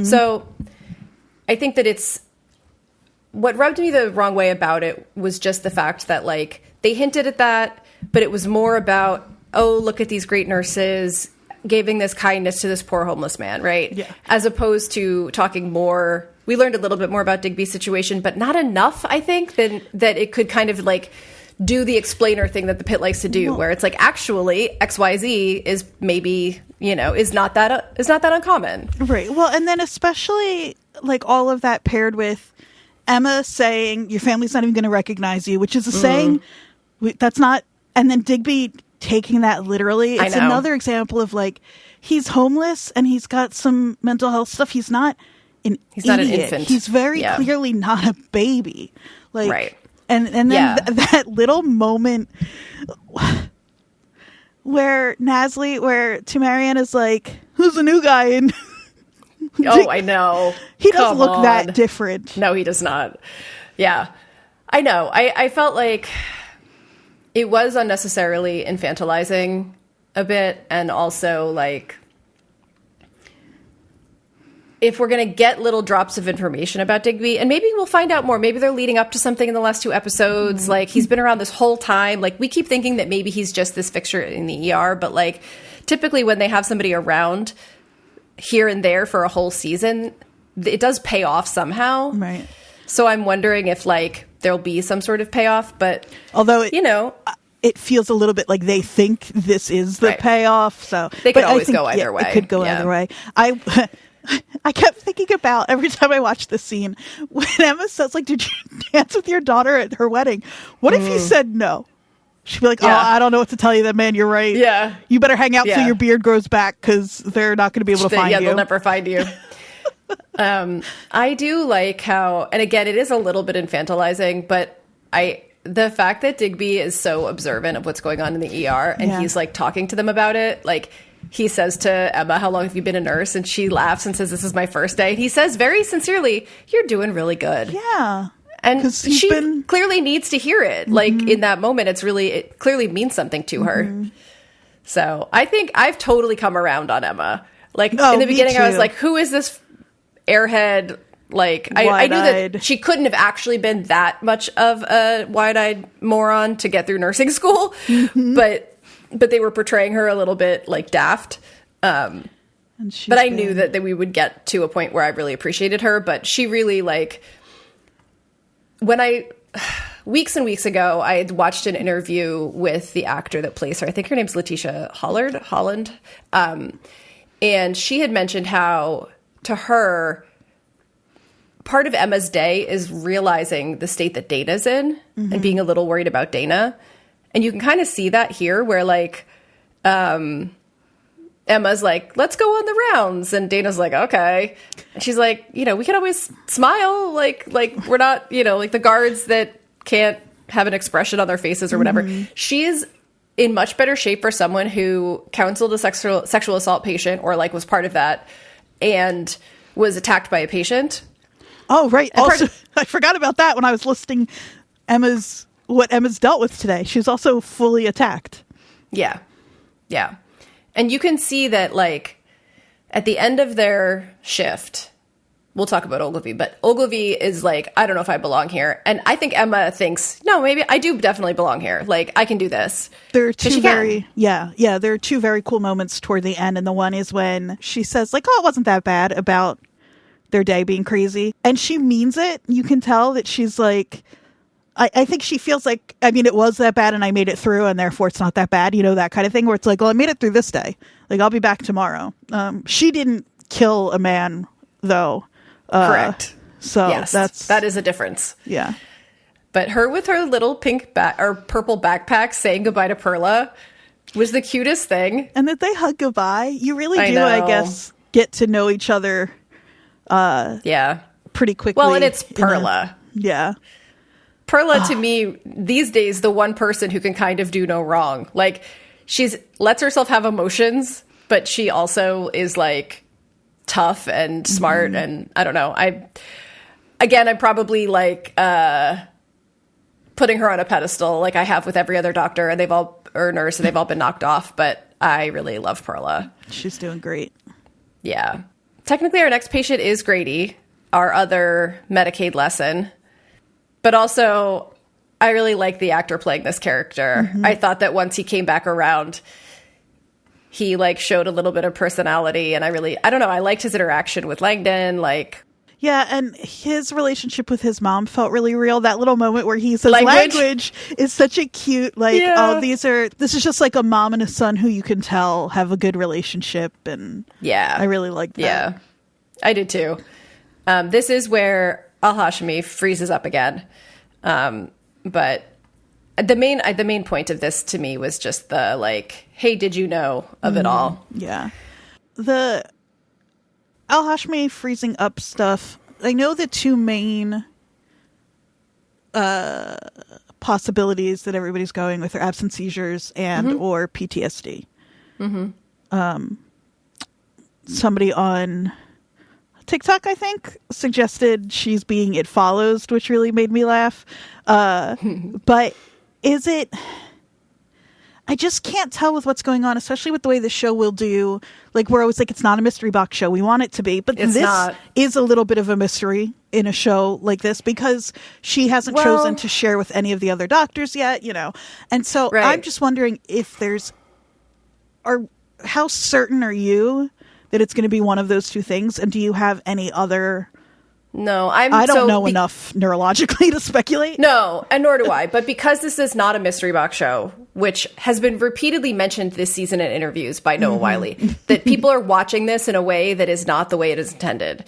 So I think that what rubbed me the wrong way about it was just the fact that, they hinted at that, but it was more about, oh, look at these great nurses giving this kindness to this poor homeless man, right? Yeah. As opposed to talking more. We learned a little bit more about Digby's situation, but not enough, I think, that it could kind of do the explainer thing that the Pitt likes to do, where it's actually XYZ is maybe, is not that uncommon. Right. Well, and then especially all of that paired with Emma saying your family's not even going to recognize you, which is a saying that's not, and then Digby taking that literally. It's another example of he's homeless and he's got some mental health stuff. He's not He's not an infant. He's very clearly not a baby. Right. And then that little moment where Tamarian is who's the new guy? And oh, I know. He doesn't look that different. No, he does not. Yeah, I know. I felt like it was unnecessarily infantilizing a bit, and also if we're going to get little drops of information about Digby, and maybe we'll find out more. Maybe they're leading up to something in the last 2 episodes. He's been around this whole time. We keep thinking that maybe he's just this fixture in the ER, but typically when they have somebody around here and there for a whole season, it does pay off somehow. Right. So I'm wondering if there'll be some sort of payoff, but although it feels a little bit like they think this is the payoff. So they could always go either way. It could go either way. I kept thinking about every time I watched this scene when Emma says, did you dance with your daughter at her wedding? What if you said no? She'd be oh, I don't know what to tell you then, man. You're right. Yeah. You better hang out till your beard grows back because they're not going to be able to find you. Yeah, they'll never find you. I do like how, and again, it is a little bit infantilizing, but the fact that Digby is so observant of what's going on in the ER and he's talking to them about it, he says to Emma, how long have you been a nurse? And she laughs and says, this is my first day. And he says very sincerely, you're doing really good. Yeah. And she clearly needs to hear it. In that moment, it clearly means something to her. So I think I've totally come around on Emma. In the beginning, I was who is this airhead? I knew that she couldn't have actually been that much of a wide-eyed moron to get through nursing school. But they were portraying her a little bit daft. But I knew that we would get to a point where I really appreciated her. But she really weeks and weeks ago, I had watched an interview with the actor that plays her. I think her name's Letitia Holland. And she had mentioned how to her, part of Emma's day is realizing the state that Dana's in and being a little worried about Dana. And you can kind of see that here where Emma's let's go on the rounds. And Dana's okay. And she's we can always smile. We're not, the guards that can't have an expression on their faces or whatever. She's in much better shape for someone who counseled a sexual assault patient or was part of that and was attacked by a patient. Oh, right. Also, I forgot about that when I was listing what Emma's dealt with today. She was also fully attacked. Yeah. Yeah. And you can see that, at the end of their shift, we'll talk about Ogilvie, but Ogilvie is I don't know if I belong here. And I think Emma thinks, no, maybe I do definitely belong here. I can do this. There are two there are two very cool moments toward the end. And the one is when she says, oh, it wasn't that bad about their day being crazy. And she means it. You can tell that she's I think she feels it was that bad and I made it through and therefore it's not that bad, that kind of thing where it's well, I made it through this day. I'll be back tomorrow. She didn't kill a man though. Correct. So yes, that is a difference. Yeah. But her with her little pink or purple backpack saying goodbye to Perla was the cutest thing. And that they hug goodbye. You really do, I guess, get to know each other. Pretty quickly. Well, and it's Perla. Perla, to me, these days, the one person who can kind of do no wrong. she's lets herself have emotions, but she also is like tough and smart. And I don't know. I'm probably like putting her on a pedestal like I have with every other doctor and or nurse, and they've all been knocked off. But I really love Perla. She's doing great. Yeah. Technically, our next patient is Grady, our other Medicaid lesson. But also, I really like the actor playing this character. I thought that once he came back around, he like showed a little bit of personality, and I don't know, I liked his interaction with Langdon, like. Yeah, and his relationship with his mom felt really real. That little moment where he says language is such a cute, like, this is just like a mom and a son who you can tell have a good relationship, and I really liked that. Yeah, I did too. This is where Al-Hashmi freezes up again. But the main point of this to me was just the like, hey, did you know of it all? Yeah. The Al-Hashmi freezing up stuff. I know the two main possibilities that everybody's going with are absent seizures and or PTSD. Somebody on TikTok, I think, suggested she's being It Follows, which really made me laugh. But is it... I just can't tell with what's going on, especially with the way the show will do. Like, where I was like, it's not a mystery box show. We want it to be. But this is a little bit of a mystery in a show like this because she hasn't chosen to share with any of the other doctors yet, you know. And so I'm just wondering if how certain are you that it's going to be one of those two things? And do you have any other... No, I don't know enough neurologically to speculate. No, and nor do I. But because this is not a mystery box show, which has been repeatedly mentioned this season in interviews by Noah Wiley, that people are watching this in a way that is not the way it is intended.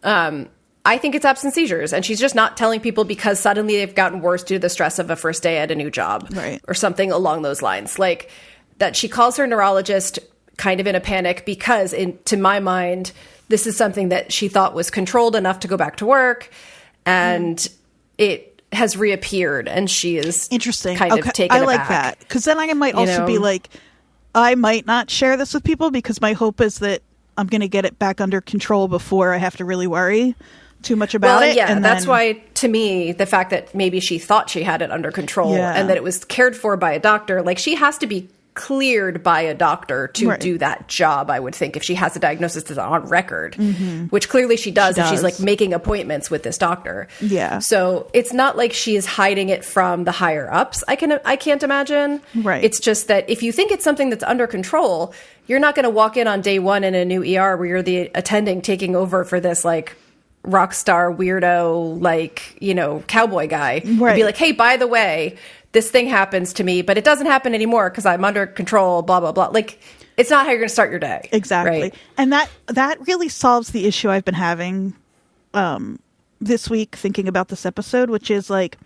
I think it's absent seizures, and she's just not telling people because suddenly they've gotten worse due to the stress of a first day at a new job, or something along those lines. Like that, she calls her neurologist kind of in a panic because, to my mind, this is something that she thought was controlled enough to go back to work, and it has reappeared, and she is kind of taken aback. I like that, because then I might also be like, I might not share this with people because my hope is that I'm going to get it back under control before I have to really worry too much about it. Yeah, and that's why, to me, the fact that maybe she thought she had it under control and that it was cared for by a doctor, like she has to be cleared by a doctor to do that job, I would think, if she has a diagnosis that's on record, which clearly she does, and she's like making appointments with this doctor. Yeah. So it's not like she is hiding it from the higher ups. I can't imagine. Right. It's just that if you think it's something that's under control, you're not going to walk in on day one in a new ER where you're the attending taking over for this like rock star weirdo, like, you know, cowboy guy. Right. And be like, hey, by the way, this thing happens to me, but it doesn't happen anymore because I'm under control, blah, blah, blah. Like, it's not how you're going to start your day. Exactly. Right? And that really solves the issue I've been having this week thinking about this episode, which is like,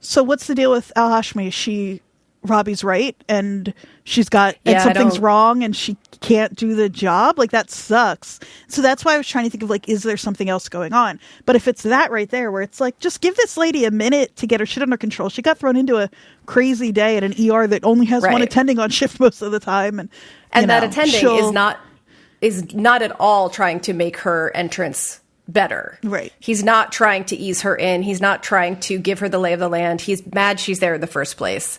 so what's the deal with Al-Hashmi? Is she Robbie's right and she's got and something's wrong and she can't do the job? Like, that sucks. So that's why I was trying to think of like, is there something else going on? But if it's that right there where it's like, just give this lady a minute to get her shit under control. She got thrown into a crazy day at an ER that only has one attending on shift most of the time, and that attending is not at all trying to make her entrance better. Right. He's not trying to ease her in. He's not trying to give her the lay of the land. He's mad she's there in the first place.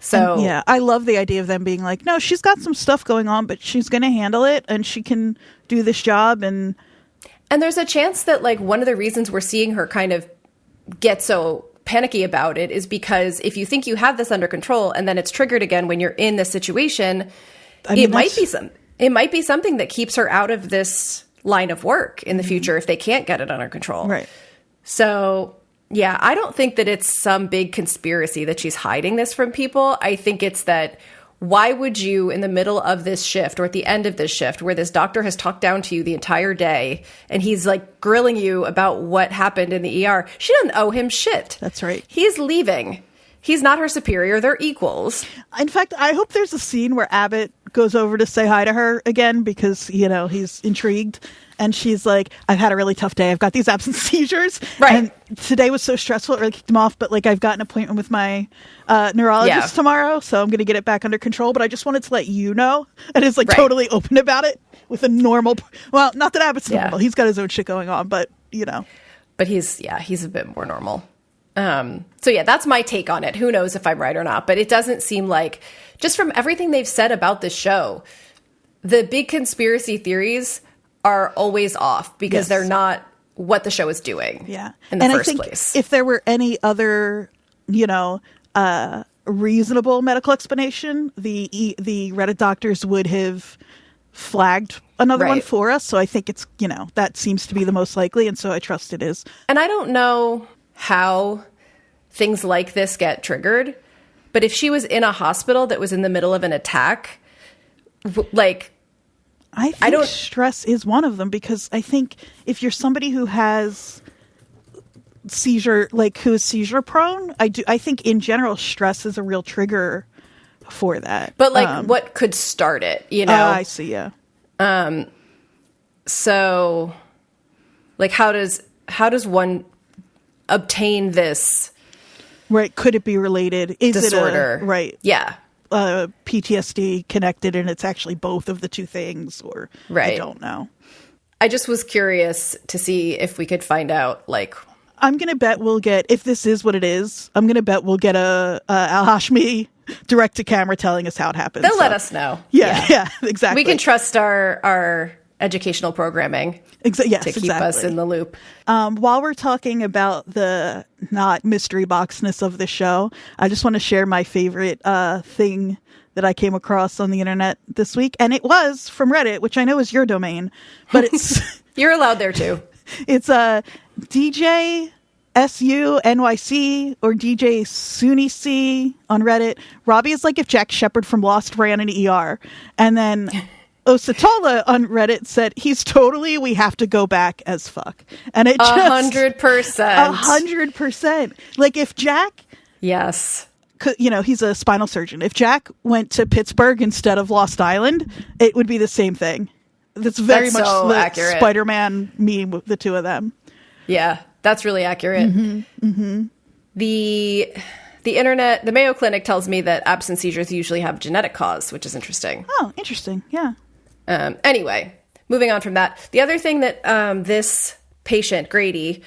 So and I love the idea of them being like, no, she's got some stuff going on, but she's going to handle it and she can do this job. And there's a chance that like one of the reasons we're seeing her kind of get so panicky about it is because if you think you have this under control and then it's triggered again when you're in this situation, it might be something that keeps her out of this line of work in the future if they can't get it under control. Right. So yeah, I don't think that it's some big conspiracy that she's hiding this from people. I think it's that why would you, in the middle of this shift or at the end of this shift where this doctor has talked down to you the entire day and he's like grilling you about what happened in the ER, she doesn't owe him shit. That's right. He's leaving. He's not her superior. They're equals. In fact, I hope there's a scene where Abbott goes over to say hi to her again because, he's intrigued. And she's like, I've had a really tough day. I've got these absence seizures. Right. And today was so stressful, it really kicked him off. But, I've got an appointment with my neurologist tomorrow, so I'm going to get it back under control. But I just wanted to let you know. And is, totally open about it with a normal... Well, not that Abbott's normal. He's got his own shit going on, but, But he's a bit more normal. So, that's my take on it. Who knows if I'm right or not. But it doesn't seem like, just from everything they've said about this show, the big conspiracy theories are always off because they're not what the show is doing in the first place. If there were any other, reasonable medical explanation, the Reddit doctors would have flagged another one for us. So I think it's, that seems to be the most likely. And so I trust it is. And I don't know how things like this get triggered, but if she was in a hospital that was in the middle of an attack, I think stress is one of them, because I think if you're somebody who has seizure, who is seizure prone, I think in general stress is a real trigger for that. But what could start it, I see, yeah. So how does one obtain this? Right. Could it be related? Is disorder? It right. Yeah. PTSD connected, and it's actually both of the two things, or I don't know. I just was curious to see if we could find out, I'm going to bet we'll get, if this is what it is, I'm going to bet we'll get a Al Hashmi direct to camera telling us how it happens. They'll let us know. Yeah, exactly. We can trust our educational programming to keep us in the loop. While we're talking about the not mystery boxness of the show, I just want to share my favorite thing that I came across on the internet this week. And it was from Reddit, which I know is your domain, but it's... You're allowed there too. It's DJ SU NYC or DJ Suni C on Reddit. Robbie is like if Jack Shepard from Lost ran an ER. And then... Osatola on Reddit said, he's totally, we have to go back as fuck. And it just... 100%. 100%. If Jack... Yes. He's a spinal surgeon. If Jack went to Pittsburgh instead of Lost Island, it would be the same thing. That's very much so the accurate. Spider-Man meme with the two of them. Yeah, that's really accurate. Mm-hmm. Mm-hmm. The internet, the Mayo Clinic tells me that absence seizures usually have genetic cause, which is interesting. Oh, interesting. Yeah. Anyway, moving on from that, the other thing that this patient, Grady,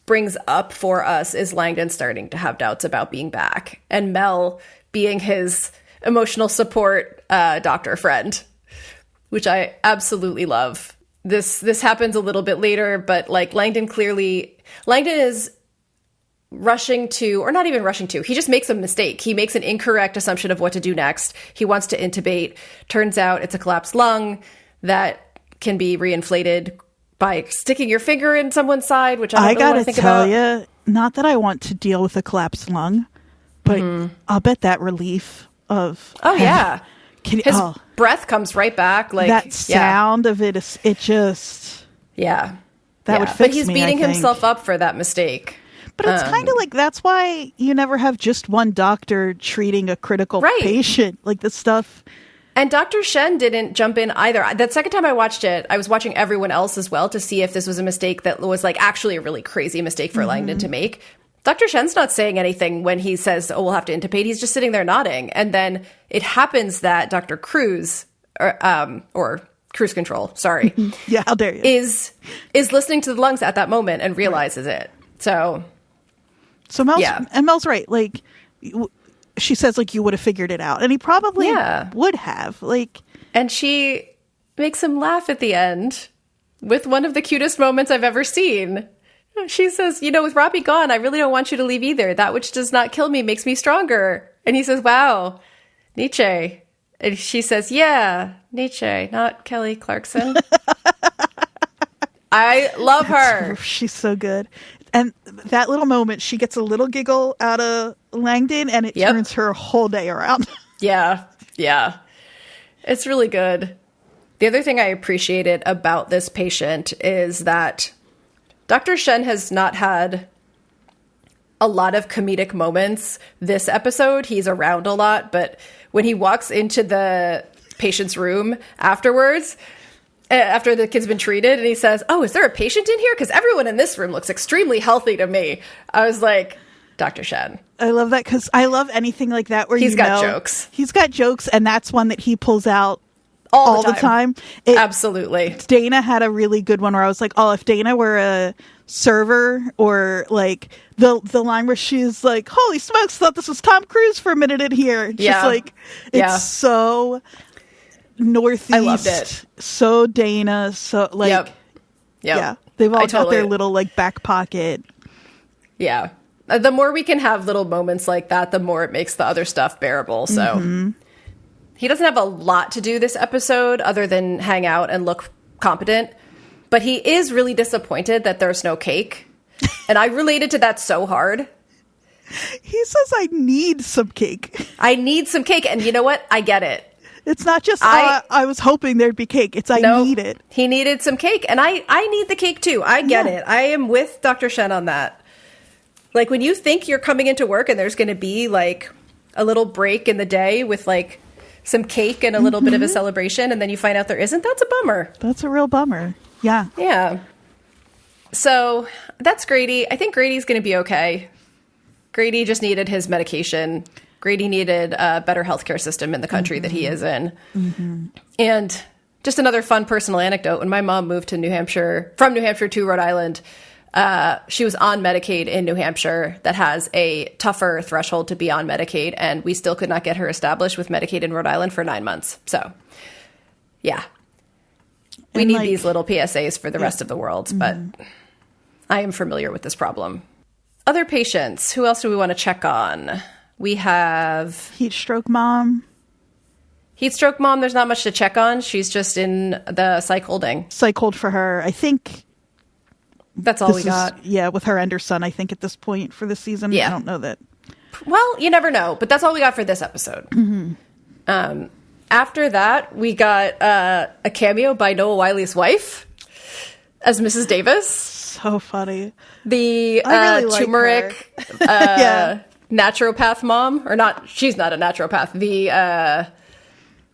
brings up for us is Langdon starting to have doubts about being back, and Mel being his emotional support doctor friend, which I absolutely love. This happens a little bit later, but Langdon is rushing to, or not even rushing to, he just makes a mistake. He makes an incorrect assumption of what to do next. He wants to intubate. Turns out it's a collapsed lung that can be reinflated by sticking your finger in someone's side, which I don't really want to think about. I gotta tell you, not that I want to deal with a collapsed lung, but I'll bet that relief of... Oh, yeah. His breath comes right back. That sound of it, it just... Yeah. That would fix me, But he's beating himself up for that mistake. But it's kind of that's why you never have just one doctor treating a critical patient. This stuff. And Dr. Shen didn't jump in either. That second time I watched it, I was watching everyone else as well to see if this was a mistake that was actually a really crazy mistake for Langdon to make. Dr. Shen's not saying anything when he says, oh, we'll have to intubate. He's just sitting there nodding. And then it happens that Dr. Crus, or Crus Control, sorry. Yeah, how dare you. Is listening to the lungs at that moment and realizes it. So Mel's right. She says you would have figured it out, and he probably would have. And she makes him laugh at the end with one of the cutest moments I've ever seen. She says, with Robbie gone, I really don't want you to leave either. That which does not kill me makes me stronger. And he says, wow, Nietzsche. And she says, yeah, Nietzsche, not Kelly Clarkson. I love her. She's so good. And that little moment, she gets a little giggle out of Langdon, and it turns her whole day around. Yeah. It's really good. The other thing I appreciated about this patient is that Dr. Shen has not had a lot of comedic moments this episode. He's around a lot, but when he walks into the patient's room afterwards, after the kid's been treated, and he says, "Oh, is there a patient in here? Because everyone in this room looks extremely healthy to me." I was like, Dr. Shen. I love that because I love anything like that where he's got jokes. He's got jokes, and that's one that he pulls out all the time. Absolutely. Dana had a really good one where I was like, oh, if Dana were a server, or like the line where she's like, holy smokes, thought this was Tom Cruise for a minute in here. Just like, it's so Northeast. I loved it. So Dana. So like, yeah, they've all got their little like back pocket. Yeah. The more we can have little moments like that, the more it makes the other stuff bearable. So he doesn't have a lot to do this episode other than hang out and look competent. But he is really disappointed that there's no cake. And I related to that so hard. He says, I need some cake. I need some cake. And you know what? I get it. It's not just, I was hoping there'd be cake. It's, I need it. He needed some cake. And I need the cake too. I get it. I am with Dr. Shen on that. Like, when you think you're coming into work and there's going to be like a little break in the day with like some cake and a little bit of a celebration, and then you find out there isn't, that's a bummer. That's a real bummer. Yeah. Yeah. So that's Grady. I think Grady's going to be okay. Grady just needed his medication. Grady needed a better healthcare system in the country that he is in. And just another fun personal anecdote. When my mom moved to from New Hampshire to Rhode Island, she was on Medicaid in New Hampshire that has a tougher threshold to be on Medicaid, and we still could not get her established with Medicaid in Rhode Island for 9 months. So, yeah. We need these little PSAs for the rest of the world, but I am familiar with this problem. Other patients, who else do we want to check on? We have... Heat stroke mom. Heat stroke mom, there's not much to check on. She's just in the psych holding. Psych hold for her. I think... That's all we got. Yeah, with her and her son, I think, at this point for this season. Yeah. I don't know that. Well, you never know, but that's all we got for this episode. After that, we got a cameo by Noah Wiley's wife as Mrs. Davis. So funny. The really turmeric naturopath mom. Or not, she's not a naturopath. The,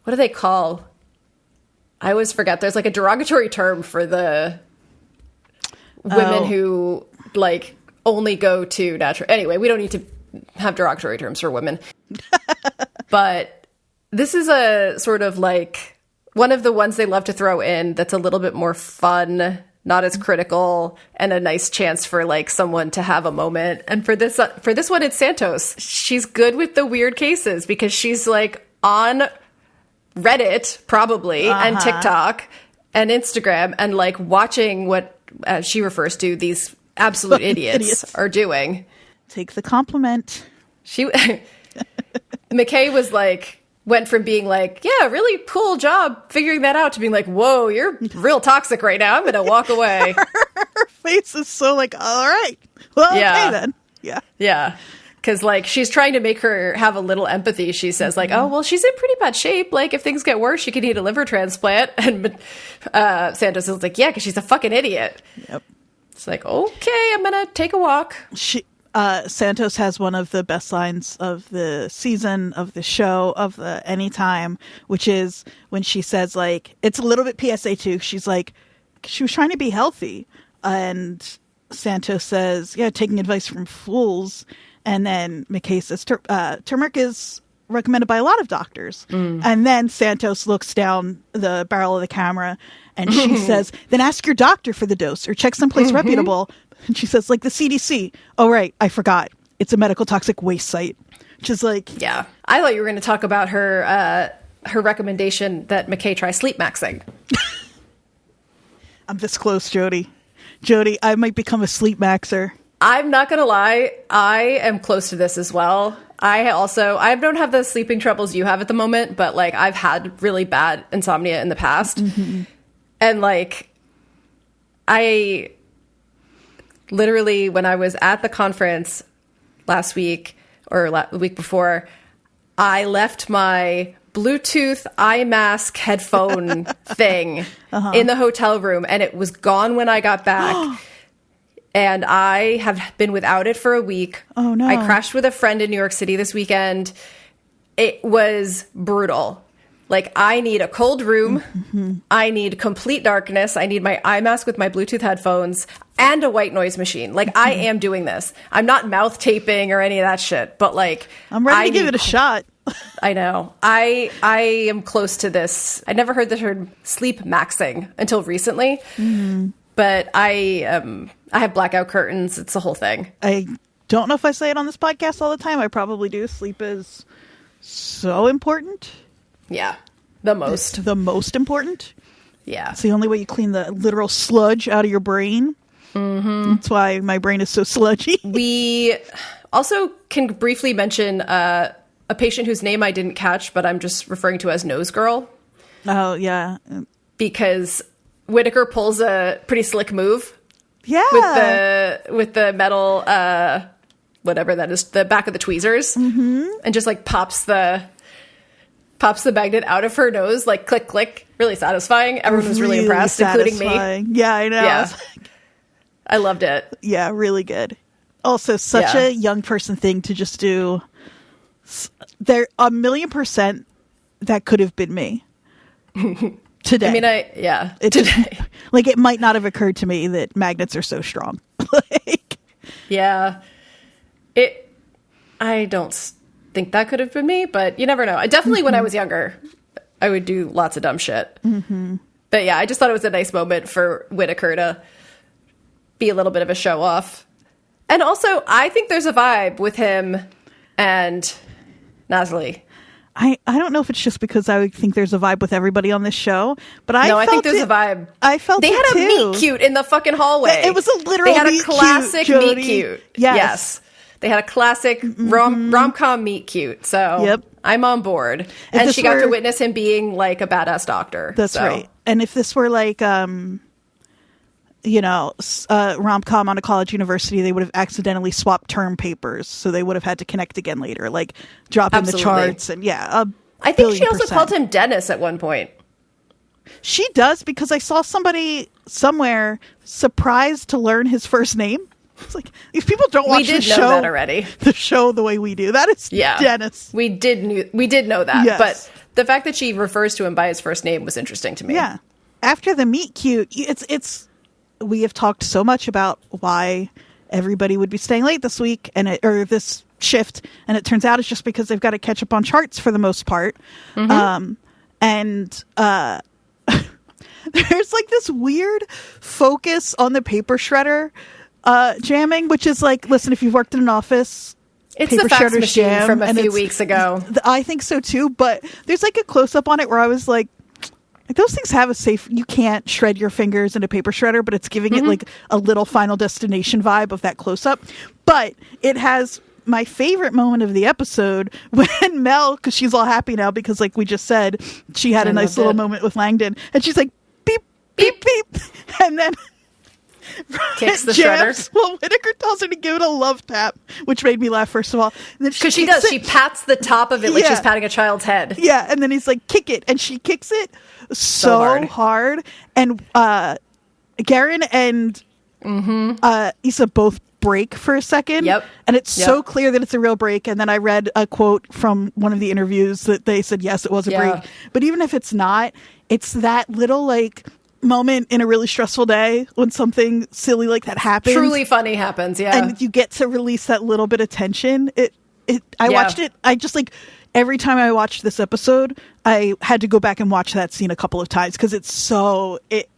what do they call? I always forget. There's like a derogatory term for the... women who like only go to natural. Anyway, we don't need to have derogatory terms for women. But this is a sort of like one of the ones they love to throw in that's a little bit more fun, not as critical, and a nice chance for like someone to have a moment. And for this one, it's Santos. She's good with the weird cases because she's like on Reddit probably and TikTok and Instagram and like watching what she refers to these absolute idiots are doing. Take the compliment. McKay was like, went from being like, yeah, really cool job figuring that out, to being like, whoa, you're real toxic right now. I'm going to walk away. Her face is so like, all right. Well, okay then. Yeah. Yeah. Because, like, she's trying to make her have a little empathy. She says, like, oh, well, she's in pretty bad shape. Like, if things get worse, she could need a liver transplant. And Santos is like, yeah, because she's a fucking idiot. Yep. It's like, okay, I'm going to take a walk. Santos has one of the best lines of the season, of the show, of the anytime, which is when she says, like, it's a little bit PSA too. She's like, she was trying to be healthy. And Santos says, yeah, taking advice from fools. And then McKay says, turmeric is recommended by a lot of doctors. And then Santos looks down the barrel of the camera and she says, then ask your doctor for the dose or check someplace reputable. And she says, like the CDC. Oh, right. I forgot. It's a medical toxic waste site. Which is like... Yeah. I thought you were going to talk about her recommendation that McKay try sleep maxing. I'm this close, Jodie. Jodie, I might become a sleep maxer. I'm not going to lie. I am close to this as well. I don't have the sleeping troubles you have at the moment, but like I've had really bad insomnia in the past. And like, I literally, when I was at the conference last week or the week before, I left my Bluetooth eye mask headphone thing in the hotel room and it was gone when I got back. and I have been without it for a week. Oh, no. I crashed with a friend in New York City this weekend. It was brutal. Like, I need a cold room. Mm-hmm. I need complete darkness. I need my eye mask with my Bluetooth headphones and a white noise machine. Like, I am doing this. I'm not mouth taping or any of that shit, but like, I'm ready to give it a shot. I know. I am close to this. I never heard the term sleep maxing until recently, but I have blackout curtains. It's the whole thing. I don't know if I say it on this podcast all the time. I probably do. Sleep is so important. Yeah, the most. It's the most important. Yeah. It's the only way you clean the literal sludge out of your brain. Mm-hmm. That's why my brain is so sludgy. We also can briefly mention a patient whose name I didn't catch, but I'm just referring to as Nose Girl. Oh, yeah. Because Whittaker pulls a pretty slick move. Yeah. With the metal, whatever that is, the back of the tweezers. Mm-hmm. And just like pops the magnet out of her nose, like click, click. Really satisfying. Everyone was really impressed, including me. Yeah, I know. Yeah. I loved it. Yeah, really good. Also, such a young person thing to just do. There, 1,000,000% that could have been me today. I mean, today. Like, it might not have occurred to me that magnets are so strong. Like, yeah. I don't think that could have been me, but you never know. I definitely, when I was younger, I would do lots of dumb shit. Mm-hmm. But yeah, I just thought it was a nice moment for Whittaker to be a little bit of a show off. And also, I think there's a vibe with him and Nasli. I don't know if it's just because I think there's a vibe with everybody on this show, but I think there's a vibe. I felt they had a meet cute in the fucking hallway. It was a literal. They had a classic meet cute. Yes. They had a classic rom-com meet cute. So I'm on board. And she got to witness him being like a badass doctor. That's right. And if this were like rom-com on a college university, they would have accidentally swapped term papers, so they would have had to connect again later, like drop in the charts. And I think she also called him Dennis at one point. She does, because I saw somebody somewhere surprised to learn his first name. It's like, these people don't watch the show that already. The show the way we do. That is Dennis. We did know that, yes. But the fact that she refers to him by his first name was interesting to me. Yeah. After the meet cute, it's. We have talked so much about why everybody would be staying late this week or this shift, and it turns out it's just because they've got to catch up on charts for the most part. Mm-hmm. There's like this weird focus on the paper shredder jamming, which is like, listen, if you've worked in an office, it's paper the fax shredders machine jam, from a few weeks ago. I think so too, but there's like a close up on it where I was like, those things have a safe, you can't shred your fingers in a paper shredder, but it's giving it like a little Final Destination vibe of that close up. But it has my favorite moment of the episode when Mel, because she's all happy now because, like we just said, she had a nice little moment with Langdon, and she's like, beep, beep, beep. And then kicks the shredder. Well, Whittaker tells her to give it a love tap, which made me laugh, first of all. Because she does. She pats the top of it like she's patting a child's head. Yeah, and then he's like, kick it. And she kicks it so hard. And Garen and Issa both break for a second. Yep. And it's so clear that it's a real break. And then I read a quote from one of the interviews that they said, yes, it was a break. But even if it's not, it's that little like moment in a really stressful day when something silly like that happens. Truly funny happens, and you get to release that little bit of tension. I watched it. I just like every time I watched this episode, I had to go back and watch that scene a couple of times because I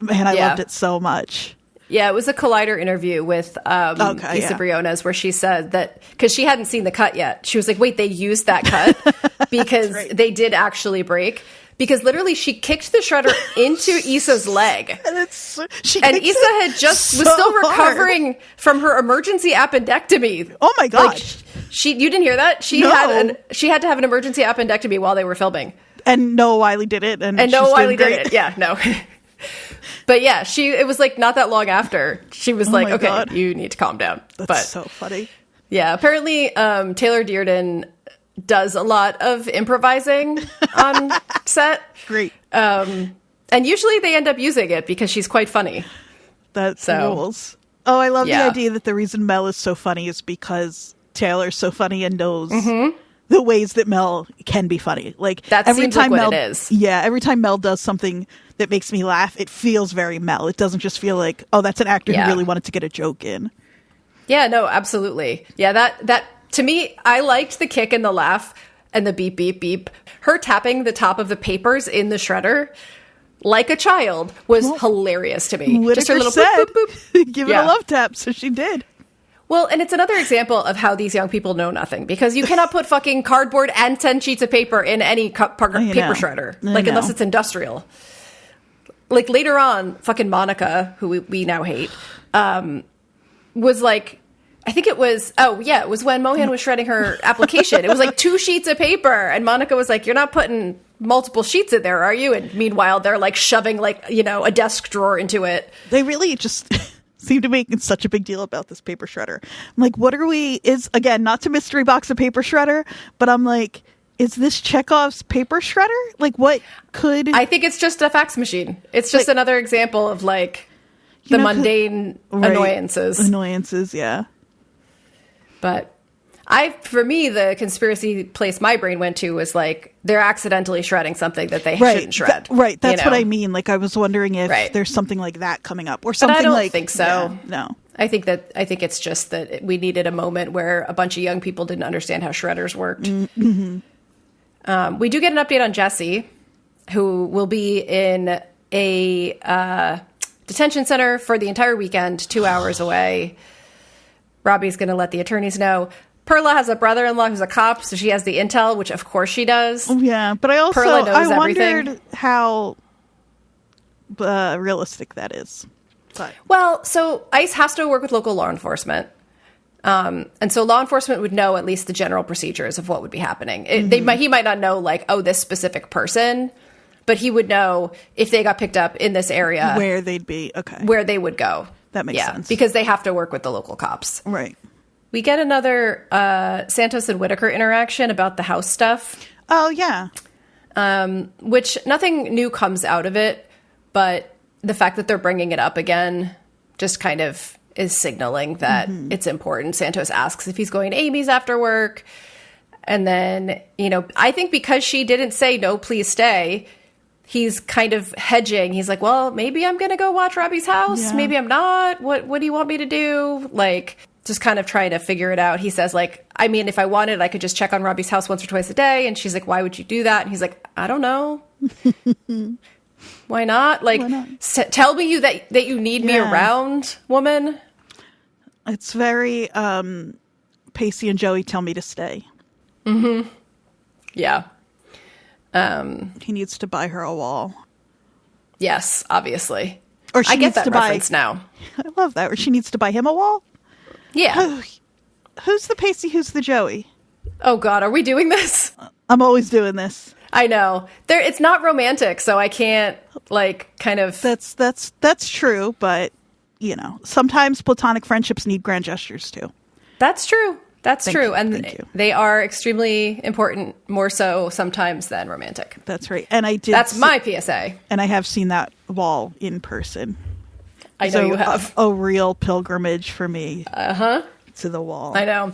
loved it so much. Yeah, it was a Collider interview with Issa Briones where she said that because she hadn't seen the cut yet. She was like, wait, they used that cut because they did actually break. Because literally she kicked the shredder into Issa's leg. And Issa was still recovering from her emergency appendectomy. Oh my God. Like, you didn't hear that? She had to have an emergency appendectomy while they were filming. And Noah Wiley did it. And Noah Wiley did it. Yeah, no. But yeah, it was like not that long after. She was like, okay, God. You need to calm down. That's so funny. Yeah, apparently Taylor Dearden does a lot of improvising on set. Great. And usually they end up using it because she's quite funny. That's rules. Oh, I love the idea that the reason Mel is so funny is because Taylor's so funny and knows the ways that Mel can be funny. Like that every seems time like Mel, what it is. Yeah, every time Mel does something that makes me laugh, it feels very Mel. It doesn't just feel like, oh, that's an actor who really wanted to get a joke in. Yeah, no, absolutely. Yeah, that to me, I liked the kick and the laugh and the beep, beep, beep. Her tapping the top of the papers in the shredder like a child was hilarious to me. Whittaker just her little said, boop, boop, boop. Give it a love tap, so she did. Well, and it's another example of how these young people know nothing, because you cannot put fucking cardboard and 10 sheets of paper in any paper shredder, unless it's industrial. Like later on, fucking Monica, who we now hate, was like, I think it was, it was when Mohan was shredding her application. It was like 2 sheets of paper. And Monica was like, you're not putting multiple sheets in there, are you? And meanwhile, they're like shoving a desk drawer into it. They really just seem to make such a big deal about this paper shredder. I'm like, again, not to mystery box a paper shredder, but I'm like, is this Chekhov's paper shredder? Like, what could... I think it's just a fax machine. It's just another example of like the mundane annoyances. Annoyances, yeah. But for me, the conspiracy place my brain went to was like, they're accidentally shredding something that they shouldn't shred. That's what I mean. Like, I was wondering if there's something like that coming up or something. But I don't think so. Yeah, no. I think it's just that we needed a moment where a bunch of young people didn't understand how shredders worked. Mm-hmm. We do get an update on Jesse, who will be in a detention center for the entire weekend, 2 hours away. Robbie's going to let the attorneys know. Perla has a brother-in-law who's a cop, so she has the intel, which of course she does. Yeah, but I wondered how realistic that is. But. Well, so ICE has to work with local law enforcement. And so law enforcement would know at least the general procedures of what would be happening. He might not know, like, this specific person, but he would know if they got picked up in this area. Where they'd be, okay. Where they would go. That makes sense. Because they have to work with the local cops. Right. We get another Santos and Whittaker interaction about the house stuff. Oh, yeah. Which nothing new comes out of it, but the fact that they're bringing it up again just kind of is signaling that it's important. Santos asks if he's going to Amy's after work. And then, I think because she didn't say, no, please stay, he's kind of hedging. He's like, well, maybe I'm going to go watch Robbie's house. Yeah. Maybe I'm not. What do you want me to do? Like, just kind of trying to figure it out. He says, like, I mean, if I wanted, I could just check on Robbie's house once or twice a day. And she's like, why would you do that? And he's like, I don't know. Why not? Like, why not? Tell me that you need me around, woman. It's very Pacey and Joey tell me to stay. Mm-hmm. Yeah. He needs to buy her a wall. Yes, obviously. Or she I get needs that to reference buy, now. I love that. Or she needs to buy him a wall. Yeah. Who's the Pacey? Who's the Joey? Oh God, are we doing this? I'm always doing this. I know. It's not romantic, so I can't kind of. That's true, but sometimes platonic friendships need grand gestures too. That's true. That's true. And they are extremely important, more so sometimes than romantic. That's right. And I did. That's my PSA. And I have seen that wall in person. I know you have. A real pilgrimage for me. To the wall. I know.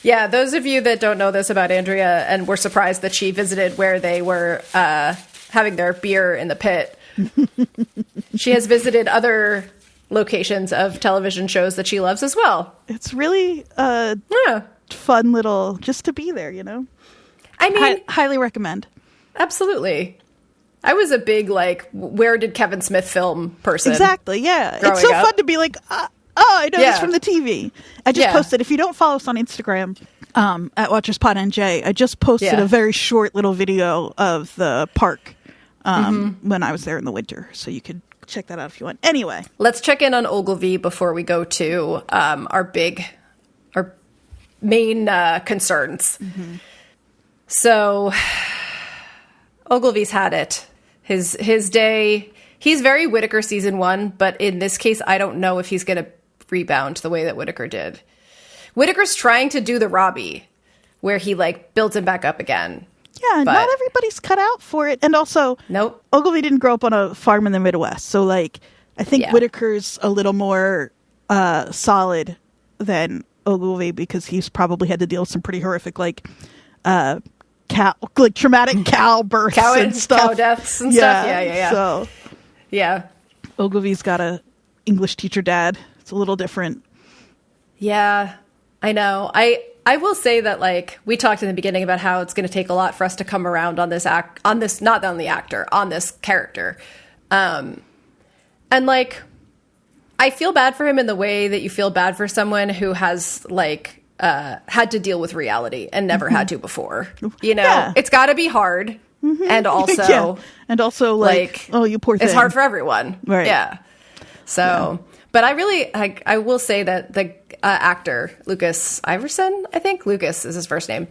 Yeah, those of you that don't know this about Andrea and were surprised that she visited where they were having their beer in the pit, she has visited other locations of television shows that she loves as well. It's really fun little, just to be there, I mean, highly recommend. Absolutely. I was a big, where did Kevin Smith film person. Exactly, yeah. It's so fun to be like, I know this from the TV. I just posted, if you don't follow us on Instagram, at WatchersPodNJ, I just posted a very short little video of the park when I was there in the winter. So you could check that out if you want. Anyway. Let's check in on Ogilvie before we go to our main concerns. Mm-hmm. So Ogilvie's had it. His day. He's very Whittaker season 1, but in this case, I don't know if he's going to rebound the way that Whittaker did. Whittaker's trying to do the Robbie, where he built him back up again. Yeah, not everybody's cut out for it. And also, nope. Ogilvie didn't grow up on a farm in the Midwest. So, I think Whittaker's a little more solid than Ogilvie, because he's probably had to deal with some pretty horrific traumatic cow births and stuff. Cow deaths and stuff. Yeah. So yeah, Ogilvie's got a English teacher dad. It's a little different. Yeah, I know. I will say that, like, we talked in the beginning about how it's going to take a lot for us to come around on this not on the actor, on this character. And like, I feel bad for him in the way that you feel bad for someone who has like had to deal with reality and never had to before. You know, it's got to be hard, and also like, oh, you poor thing. It's hard for everyone, right? Yeah. So, but I will say that the actor Lucas Iverson, I think Lucas is his first name,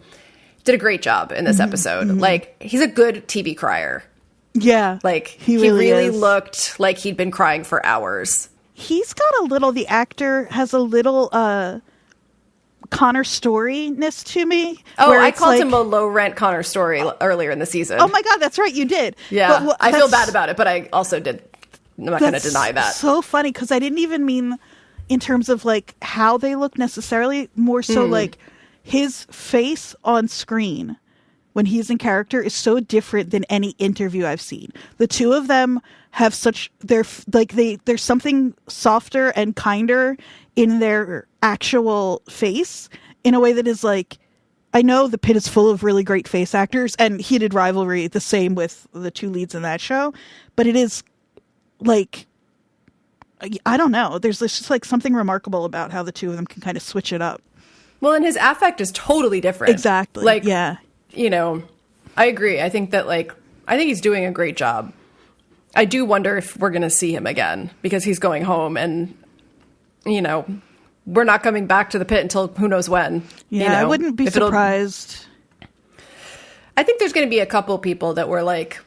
did a great job in this episode. Like, he's a good TV crier. Yeah, like he really looked like he'd been crying for hours. He's got the actor has a little Connor Story-ness to me. Oh, I called him a low-rent Connor Story earlier in the season. Oh my God, that's right, you did. Yeah, but, I feel bad about it, but I also did. I'm not going to deny that. So funny, because I didn't even mean in terms of like how they look necessarily, more so like his face on screen when he's in character is so different than any interview I've seen. The two of them have there's something softer and kinder in their actual face in a way that is like, I know the Pitt is full of really great face actors, and heated rivalry, the same with the two leads in that show, but it is like, I don't know. There's just like something remarkable about how the two of them can kind of switch it up. Well, and his affect is totally different. Exactly. Like, yeah. You know, I agree. I think he's doing a great job. I do wonder if we're going to see him again, because he's going home, and, you know, we're not coming back to the Pit until who knows when. Yeah, you know, I wouldn't be surprised. I think there's going to be a couple people that were like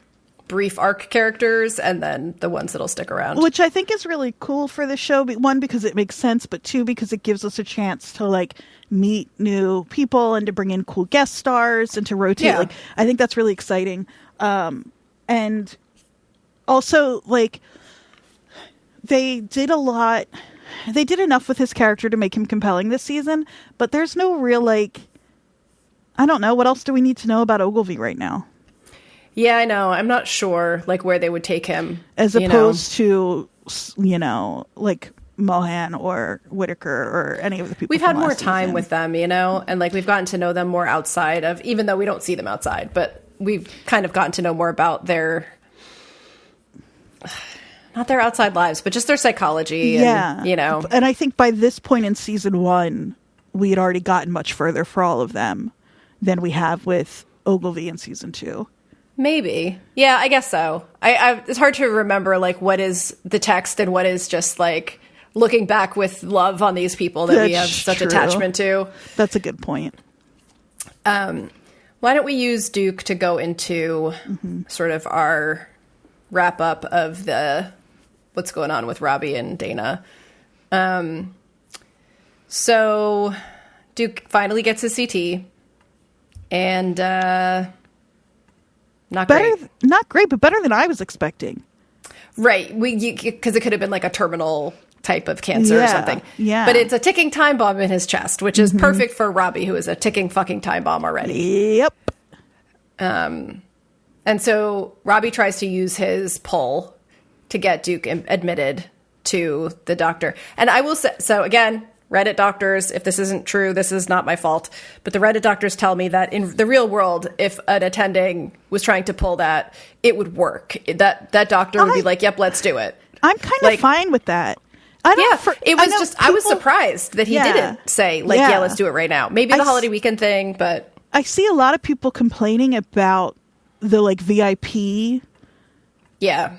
brief arc characters, and then the ones that'll stick around. Which I think is really cool for the show. One, because it makes sense, but two, because it gives us a chance to like meet new people and to bring in cool guest stars and to rotate. Yeah. Like, I think that's really exciting. And also, like, they did enough with his character to make him compelling this season, but there's no real, like, I don't know, what else do we need to know about Ogilvie right now? Yeah, I know. I'm not sure, like, where they would take him. As opposed to, you know, like Mohan or Whitaker or any of the people. We've had more time with them, you know, and like we've gotten to know them more outside of, even though we don't see them outside, but we've kind of gotten to know more about not their outside lives, but just their psychology. And, you know. And I think by this point in season 1, we had already gotten much further for all of them than we have with Ogilvie in season 2. Maybe. Yeah, I guess so. It's hard to remember, like, what is the text and what is just, like, looking back with love on these people that we have such attachment to. That's a good point. Why don't we use Duke to go into sort of our wrap-up of what's going on with Robbie and Dana. So Duke finally gets his CT, and... Not great, but better than I was expecting. Right. Because it could have been like a terminal type of cancer or something. Yeah. But it's a ticking time bomb in his chest, which is perfect for Robbie, who is a ticking fucking time bomb already. Yep. And so Robbie tries to use his pull to get Duke admitted to the doctor. And I will say, so again, Reddit doctors, if this isn't true, this is not my fault. But the Reddit doctors tell me that in the real world, if an attending was trying to pull that, it would work. That doctor would be like, yep, let's do it. I'm kind of fine with that. I was surprised that he didn't say, like, yeah, let's do it right now. Maybe the holiday weekend thing, but... I see a lot of people complaining about the, like, VIP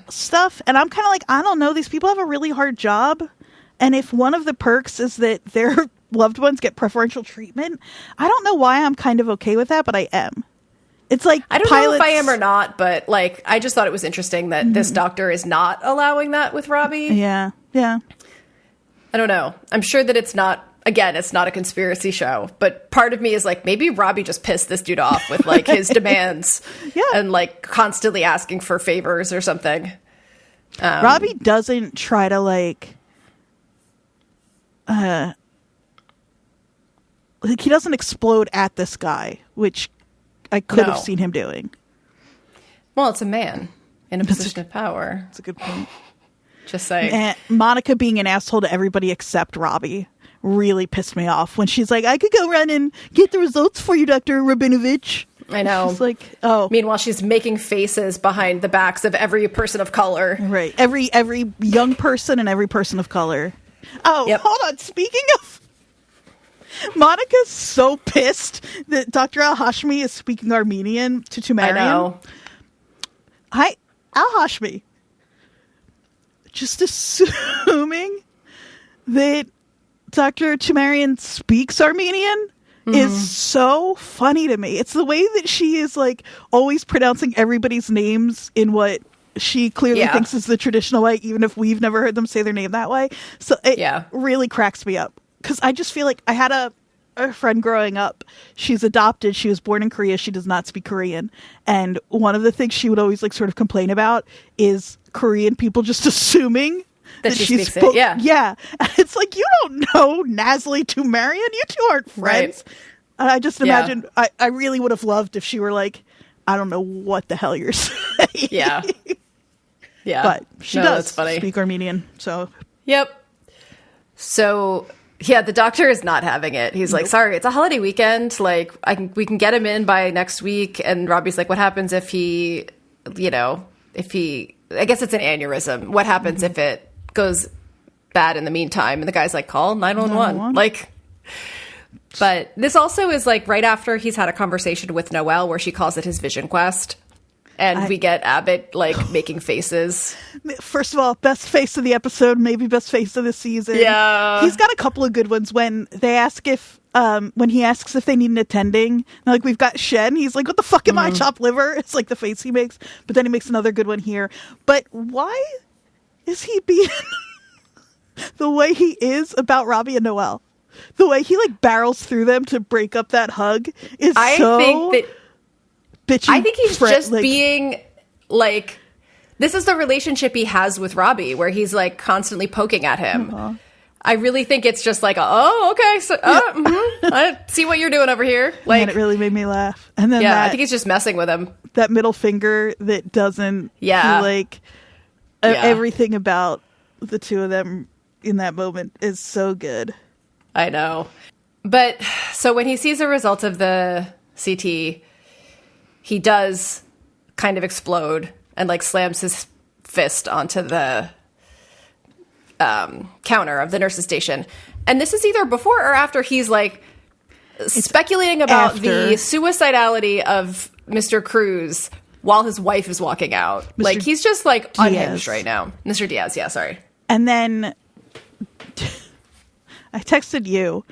stuff. And I'm kind of like, I don't know, these people have a really hard job. And if one of the perks is that their loved ones get preferential treatment, I don't know why I'm kind of okay with that, but I am. It's like I don't know if I am or not, but like I just thought it was interesting that this doctor is not allowing that with Robbie. Yeah. Yeah. I don't know. I'm sure that it's not, again, it's not a conspiracy show, but part of me is like, maybe Robbie just pissed this dude off with like his demands and like constantly asking for favors or something. Robbie doesn't try to like like he doesn't explode at this guy, which I could have seen him doing. Well, it's a man in a position of power. That's a good point. Just saying. And Monica being an asshole to everybody except Robbie really pissed me off when she's like, I could go run and get the results for you, Dr. Rabinovich. I know. She's like, oh. Meanwhile, she's making faces behind the backs of every person of color. Right. Every young person and every person of color. Oh, yep. Hold on. Speaking of, Monica's so pissed that Dr. Al-Hashmi is speaking Armenian to Tumarian. I know. Hi, Al-Hashmi. Just assuming that Dr. Tumarian speaks Armenian is so funny to me. It's the way that she is like always pronouncing everybody's names in what she clearly thinks is the traditional way, even if we've never heard them say their name that way. So it really cracks me up because I just feel like I had a friend growing up. She's adopted. She was born in Korea. She does not speak Korean. And one of the things she would always like sort of complain about is Korean people just assuming that she speaks it. Yeah. Yeah. And it's like, you don't know Nasli Tumarian. You two aren't friends. Right. And I just imagine, I really would have loved if she were like, I don't know what the hell you're saying. Yeah. Yeah. But she does speak Armenian. So. Yep. So, yeah, the doctor is not having it. He's like, sorry, it's a holiday weekend. Like, we can get him in by next week. And Robbie's like, what happens if he, I guess it's an aneurysm. What happens if it goes bad in the meantime? And the guy's like, call 911. Like, but this also is like right after he's had a conversation with Noelle where she calls it his vision quest. And we get Abbott like making faces. First of all, best face of the episode, maybe best face of the season. Yeah. He's got a couple of good ones when they ask when he asks if they need an attending. Like, we've got Shen. He's like, what the fuck am I, chopped liver? It's like the face he makes. But then he makes another good one here. But why is he being the way he is about Robbie and Noelle? The way he like barrels through them to break up that hug is bitchy. I think he's just being like, this is the relationship he has with Robbie, where he's like constantly poking at him. I really think it's just like, oh, okay, so I see what you're doing over here. Like, and it really made me laugh. And then I think he's just messing with him. That middle finger that doesn't, everything about the two of them in that moment is so good. I know. But so when he sees the result of the CT, he does kind of explode and like slams his fist onto the counter of the nurse's station. And this is either before or after he's like speculating about the suicidality of Mr. Cruz while his wife is walking out. Mr. Like, he's just like unhinged right now. Mr. Diaz, sorry. And then I texted you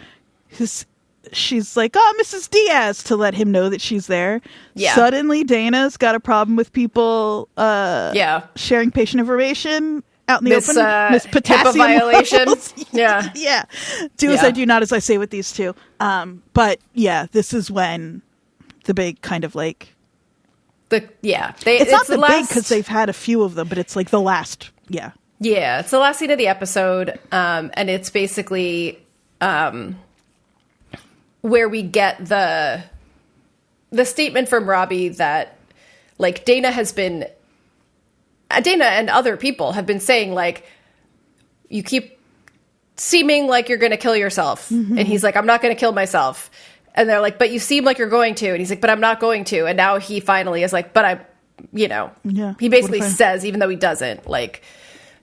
because she's like, oh, Mrs. Diaz, to let him know that she's there. Yeah. Suddenly, Dana's got a problem with people sharing patient information out in the open. Miss Potassium violation. Yeah. Yeah. Do as I do, not as I say with these two. But yeah, this is when the big kind of like... it's not the big because they've had a few of them, but it's like the last... Yeah. Yeah, it's the last scene of the episode, and it's basically where we get the statement from Robbie that, like, Dana and other people have been saying, like, you keep seeming like you're going to kill yourself. Mm-hmm. And he's like, I'm not going to kill myself. And they're like, but you seem like you're going to. And he's like, but I'm not going to. And now he finally is like, but I'm, he basically says, even though he doesn't, like...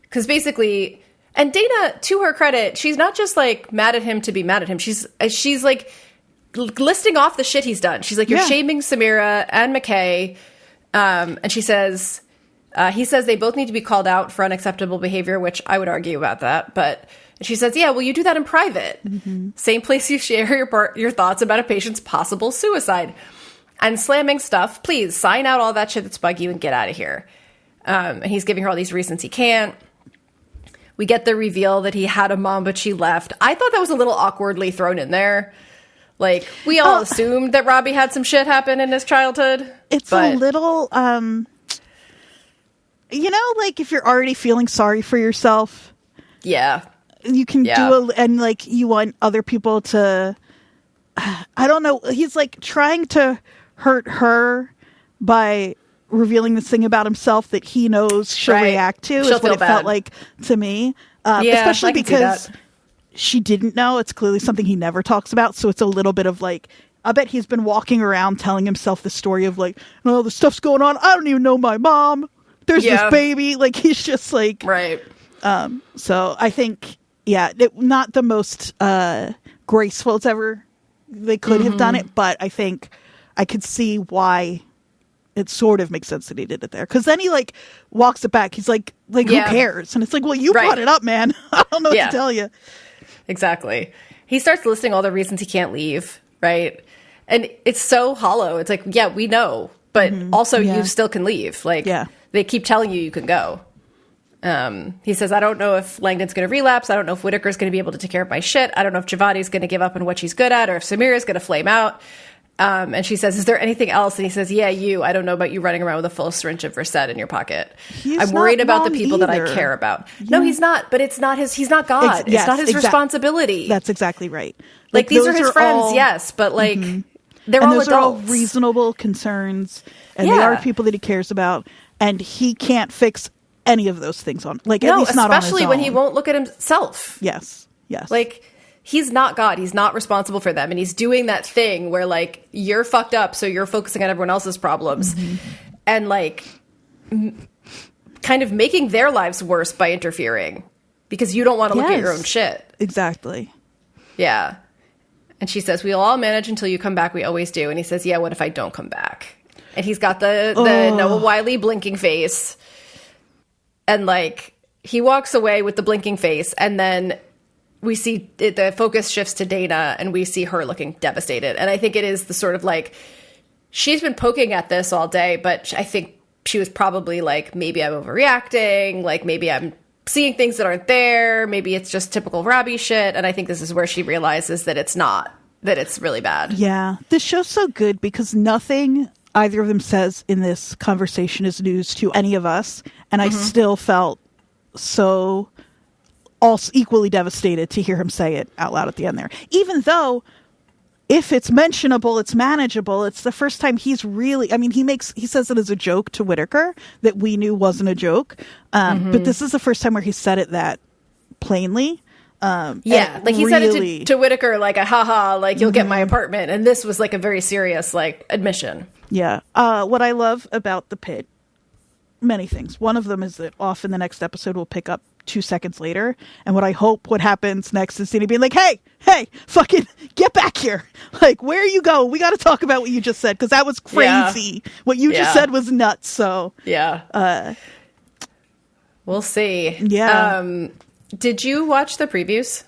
Because basically, and Dana, to her credit, she's not just like mad at him to be mad at him. She's like listing off the shit he's done. She's like, you're shaming Samira and McKay. And she says, he says they both need to be called out for unacceptable behavior, which I would argue about that. But she says, yeah, well, you do that in private. Mm-hmm. Same place you share your thoughts about a patient's possible suicide. And slamming stuff, please sign out all that shit that's bugging you and get out of here. And he's giving her all these reasons he can't. We get the reveal that he had a mom, but she left. I thought that was a little awkwardly thrown in there. Like, we all assumed that Robbie had some shit happen in his childhood. It's a little, like if you're already feeling sorry for yourself. Yeah. you can and like you want other people to, I don't know. He's like trying to hurt her by revealing this thing about himself that he knows she'll react to. Is what it felt like to me. Especially because she didn't know. It's clearly something he never talks about. So it's a little bit of like, I bet he's been walking around telling himself the story of like, oh, the stuff's going on. I don't even know my mom. There's this baby. Like, he's just like, right. So I think, not the most graceful it's ever they could have done it, but I think I could see why it sort of makes sense that he did it there. Because then he like walks it back. He's like who cares? And it's like, well, you brought it up, man. I don't know what to tell you. Exactly. He starts listing all the reasons he can't leave, right? And it's so hollow. It's like, yeah, we know, but also you still can leave. Like, they keep telling you can go. He says, I don't know if Langdon's going to relapse. I don't know if Whitaker's going to be able to take care of my shit. I don't know if Javadi's going to give up on what she's good at, or if Samira's going to flame out. And she says, is there anything else? And he says, yeah, you. I don't know about you running around with a full syringe of Versed in your pocket. I'm worried about the people that I care about. Yeah. No, he's not. But it's not his. He's not God. It's not his responsibility. That's exactly right. Like these are his friends, yes, but like they're all adults. Those are all reasonable concerns, and they are people that he cares about, and he can't fix any of those things on. Like, at least not on his own. Especially when he won't look at himself. Yes. Like, he's not God. He's not responsible for them. And he's doing that thing where, like, you're fucked up, so you're focusing on everyone else's problems. And, like, kind of making their lives worse by interfering. Because you don't want to look at your own shit. Exactly. Yeah. And she says, we'll all manage until you come back. We always do. And he says, yeah, what if I don't come back? And he's got the Noah Wyle blinking face. And, like, he walks away with the blinking face, and then we see the focus shifts to Dana, and we see her looking devastated. And I think it is the sort of, like, she's been poking at this all day, but I think she was probably like, maybe I'm overreacting, like, maybe I'm seeing things that aren't there, maybe it's just typical Robbie shit. And I think this is where she realizes that it's not, that it's really bad. Yeah. This show's so good because nothing either of them says in this conversation is news to any of us. And I still felt so equally devastated to hear him say it out loud at the end there. Even though if it's mentionable, it's manageable. It's the first time he's really, I mean, he says it as a joke to Whitaker that we knew wasn't a joke. But this is the first time where he said it that plainly. Like he said it to Whitaker, like a haha, like you'll get my apartment. And this was like a very serious, like, admission. Yeah. What I love about the Pitt, many things. One of them is that often the next episode will pick up 2 seconds later. And what I hope what happens next is Dana being like, hey, fucking get back here. Like, where you go? We got to talk about what you just said. Cause that was crazy. Yeah. What you just said was nuts. So we'll see. Yeah. Did you watch the previews?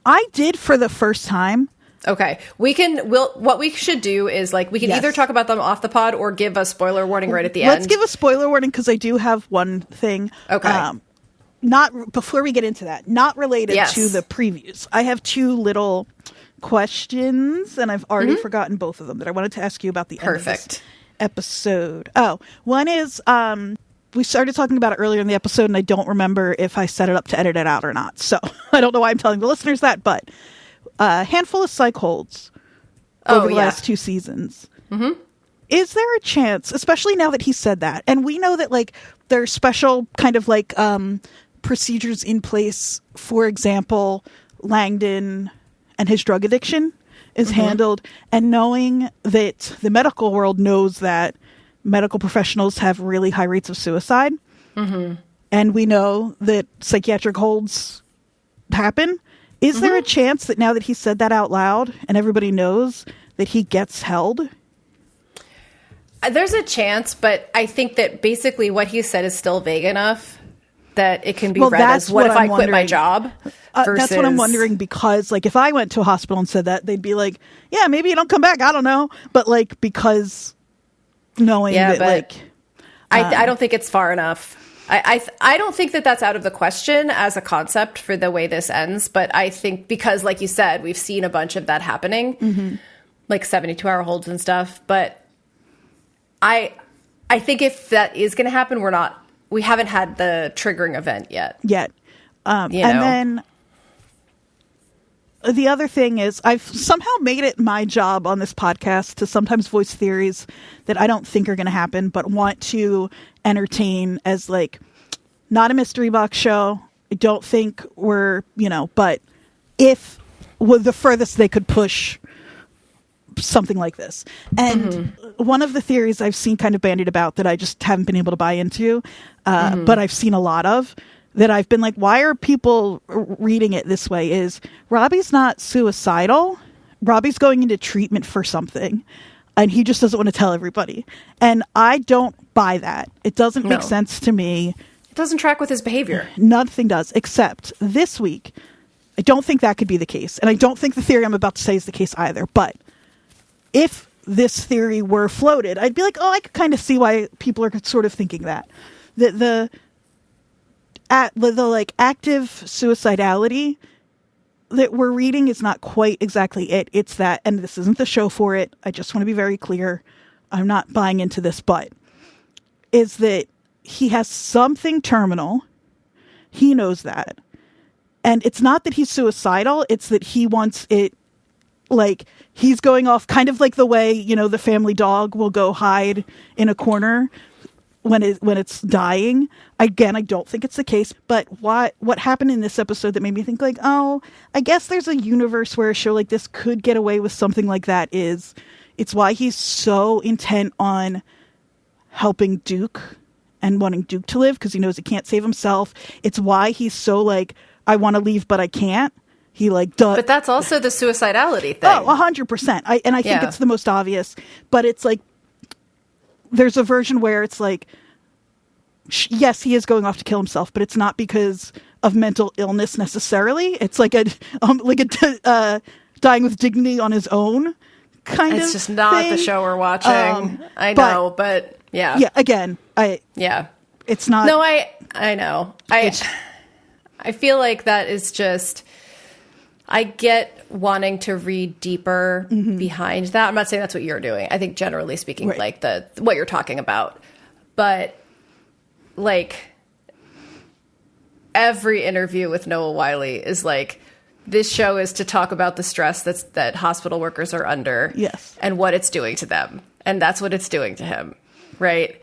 I did for the first time. Okay. What we should do is, like, we can either talk about them off the pod or give a spoiler warning right at the end. Let's give a spoiler warning because I do have one thing. Okay. Not before we get into that, not related to the previews. I have two little questions, and I've already forgotten both of them that I wanted to ask you about the end of this episode. Oh, one is we started talking about it earlier in the episode, and I don't remember if I set it up to edit it out or not. So I don't know why I'm telling the listeners that, but a handful of psych holds over the last 2 seasons. Is there a chance, especially now that he said that, and we know that, like, there's special kind of like procedures in place, for example, Langdon and his drug addiction is handled, and knowing that the medical world knows that medical professionals have really high rates of suicide, and we know that psychiatric holds happen. Is there a chance that now that he said that out loud and everybody knows that he gets held? There's a chance, but I think that basically what he said is still vague enough that it can be read as, what if I quit my job? That's what I'm wondering, because, like, if I went to a hospital and said that, they'd be like, yeah, maybe you don't come back. I don't know. But, like, because knowing that, like... I don't think it's far enough. I don't think that that's out of the question as a concept for the way this ends. But I think because, like you said, we've seen a bunch of that happening, like 72-hour holds and stuff. But I think if that is going to happen, we haven't had the triggering event yet. And then the other thing is I've somehow made it my job on this podcast to sometimes voice theories that I don't think are going to happen, but want to entertain as like not a mystery box show. I don't think we're, but if the furthest they could push something like this. And one of the theories I've seen kind of bandied about that I just haven't been able to buy into, but I've seen a lot of, that I've been like, why are people reading it this way, is Robbie's not suicidal. Robbie's going into treatment for something, and he just doesn't want to tell everybody. And I don't buy that. It doesn't make sense to me. It doesn't track with his behavior. Nothing does, except this week, I don't think that could be the case. And I don't think the theory I'm about to say is the case either. But if this theory were floated, I'd be like, oh, I could kind of see why people are sort of thinking that. The like active suicidality that we're reading is not quite exactly it. It's that, and this isn't the show for it. I just want to be very clear. I'm not buying into this, but is that he has something terminal. He knows that. And it's not that he's suicidal. It's that he wants it, like, he's going off kind of like the way, the family dog will go hide in a corner when it's dying. Again, I don't think it's the case, but what happened in this episode that made me think like, oh, I guess there's a universe where a show like this could get away with something like that, is it's why he's so intent on helping Duke and wanting Duke to live, because he knows he can't save himself. It's why he's so like, I want to leave, but I can't. He like does. But that's also the suicidality thing. Oh, 100%. I think it's the most obvious, but it's like, there's a version where it's like, yes, he is going off to kill himself, but it's not because of mental illness necessarily. It's like a dying with dignity on his own kind of. It's just not thing. The show we're watching. I know, but yeah. Yeah. Again, it's not. No, I know. I feel like that is just. I get wanting to read deeper behind that. I'm not saying that's what you're doing. I think generally speaking, right. like what you're talking about, but like every interview with Noah Wyle is like, this show is to talk about the stress that hospital workers are under, yes, and what it's doing to them, and that's what it's doing to him, right?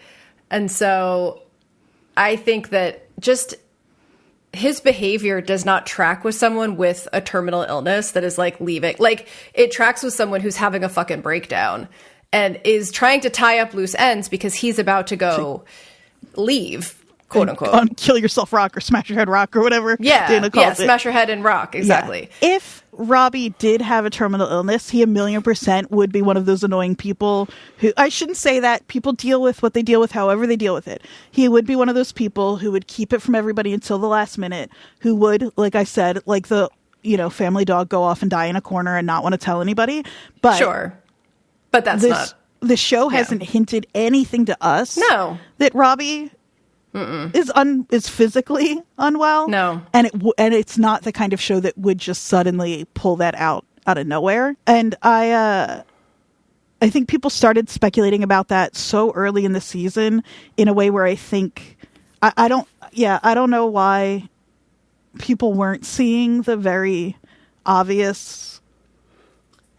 And so, I think that just. His behavior does not track with someone with a terminal illness that is like leaving. Like it tracks with someone who's having a fucking breakdown and is trying to tie up loose ends because he's about to go leave, quote unquote. On kill yourself rock or smash your head rock or whatever. Yeah. Dana calls it. Smash your head and rock. Exactly. Yeah. If Robbie did have a terminal illness, he 1,000,000% would be one of those annoying people who, I shouldn't say that, people deal with what they deal with however they deal with it. He would be one of those people who would keep it from everybody until the last minute, who would, like I said, like the, family dog, go off and die in a corner and not want to tell anybody. But sure. But that's not. The show hasn't hinted anything to us. No. That Robbie is physically unwell. No. And it's not the kind of show that would just suddenly pull that out of nowhere. And I think people started speculating about that so early in the season in a way where I think I don't know why people weren't seeing the very obvious.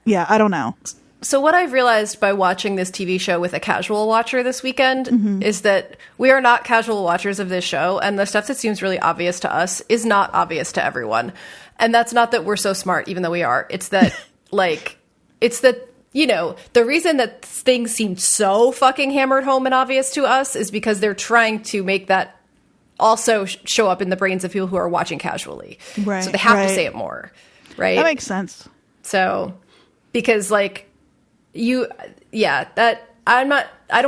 Yeah, I don't know. So what I've realized by watching this TV show with a casual watcher this weekend is that we are not casual watchers of this show, and the stuff that seems really obvious to us is not obvious to everyone. And that's not that we're so smart, even though we are. It's that, the reason that things seem so fucking hammered home and obvious to us is because they're trying to make that also show up in the brains of people who are watching casually. Right. So they have to say it more, right? That makes sense. So, because I don't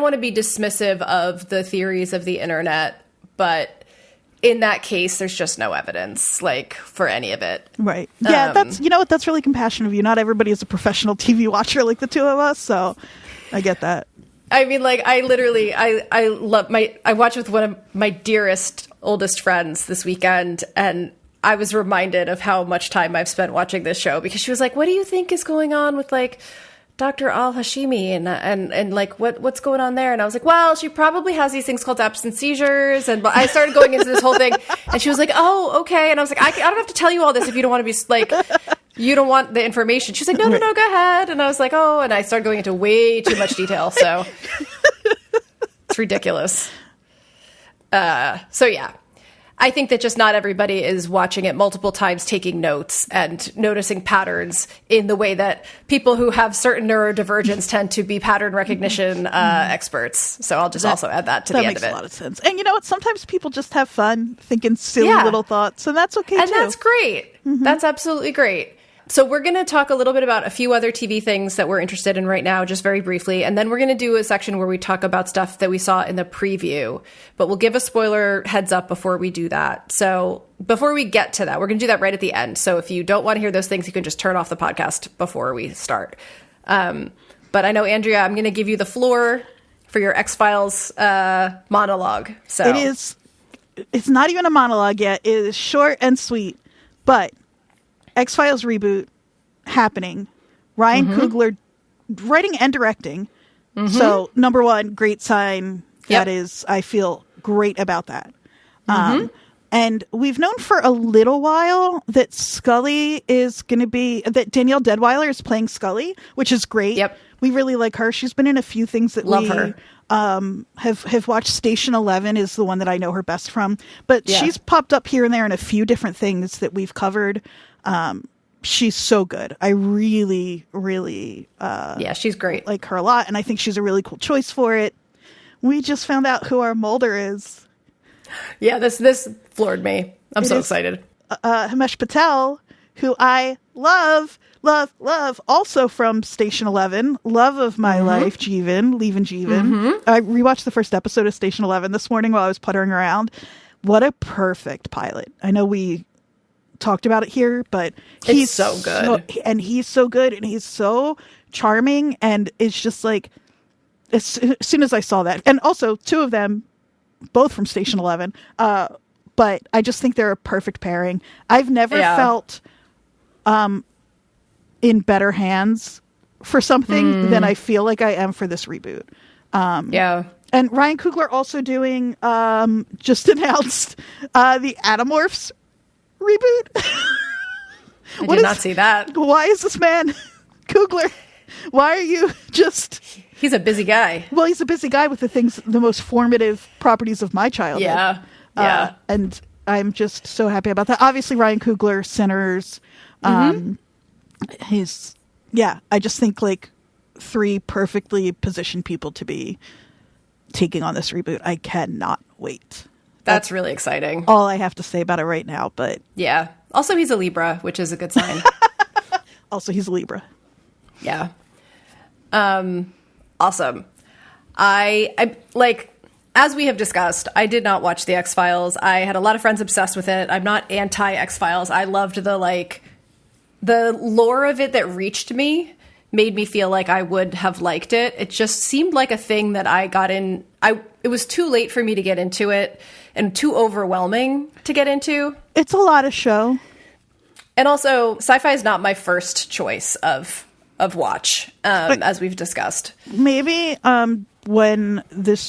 want to be dismissive of the theories of the internet, but in that case, there's just no evidence, for any of it. Right. Yeah, that's really compassionate of you. Not everybody is a professional TV watcher like the two of us, so I get that. I mean, I watched with one of my dearest, oldest friends this weekend, and I was reminded of how much time I've spent watching this show, because she was like, what do you think is going on with, Dr. Al-Hashimi and what's going on there? And I was like, well, she probably has these things called absent seizures. And I started going into this whole thing, and she was like, oh, okay. And I was like, I don't have to tell you all this if you don't want to be you don't want the information. She's like, no, go ahead. And I was like, oh, and I started going into way too much detail. So it's ridiculous. So yeah, I think that just not everybody is watching it multiple times, taking notes and noticing patterns in the way that people who have certain neurodivergence tend to be pattern recognition experts. So I'll just also add that to the end of it. That makes a lot of sense. And you know what? Sometimes people just have fun thinking silly little thoughts, and that's okay, too. And that's great. That's absolutely great. So we're going to talk a little bit about a few other TV things that we're interested in right now, just very briefly. And then we're going to do a section where we talk about stuff that we saw in the preview. But we'll give a spoiler heads up before we do that. So before we get to that, we're going to do that right at the end. So if you don't want to hear those things, you can just turn off the podcast before we start. But I know, Andrea, I'm going to give you the floor for your X-Files monologue. So it's not even a monologue yet. It is short and sweet. But X-Files reboot happening. Ryan Coogler writing and directing. So, number one, great sign. That is, I feel great about that. And we've known for a little while that Scully is going to be, that Danielle Deadwyler is playing Scully, which is great. Yep. We really like her. She's been in a few things that Love her. Have watched. Station 11 is the one that I know her best from. But she's popped up here and there in a few different things that we've covered. She's so good. I really, really she's great. Like her a lot, and I think she's a really cool choice for it. We just found out who our Mulder is. Yeah, this floored me. I'm so excited. Himesh Patel, who I love, also from Station 11, love of my life, Jeevan, leaving Jeevan. I rewatched the first episode of Station 11 this morning while I was puttering around. What a perfect pilot. I know we talked about it here, but he's so good. He's so good, and he's so charming, and it's just like, as soon as I saw that, and also two of them, both from Station 11, but I just think they're a perfect pairing. I've never felt in better hands for something than I feel like I am for this reboot. And Ryan Coogler also doing, just announced, the Animorphs reboot. I did not see that. Why is this man, Coogler, why are you just... He's a busy guy. Well, he's a busy guy with the most formative properties of my childhood. Yeah. And I'm just so happy about that. Obviously, Ryan Coogler, Sinners. I just think like three perfectly positioned people to be taking on this reboot. I cannot wait. That's really exciting. All I have to say about it right now, but... Yeah. Also, he's a Libra, which is a good sign. Also, he's a Libra. Yeah. Awesome. I like, as we have discussed, I did not watch the X-Files. I had a lot of friends obsessed with it. I'm not anti-X-Files. I loved the lore of it that reached me, made me feel like I would have liked it. It just seemed like a thing that I got in. It was too late for me to get into it and too overwhelming to get into. It's a lot of show. And also, sci-fi is not my first choice of watch, as we've discussed. Maybe when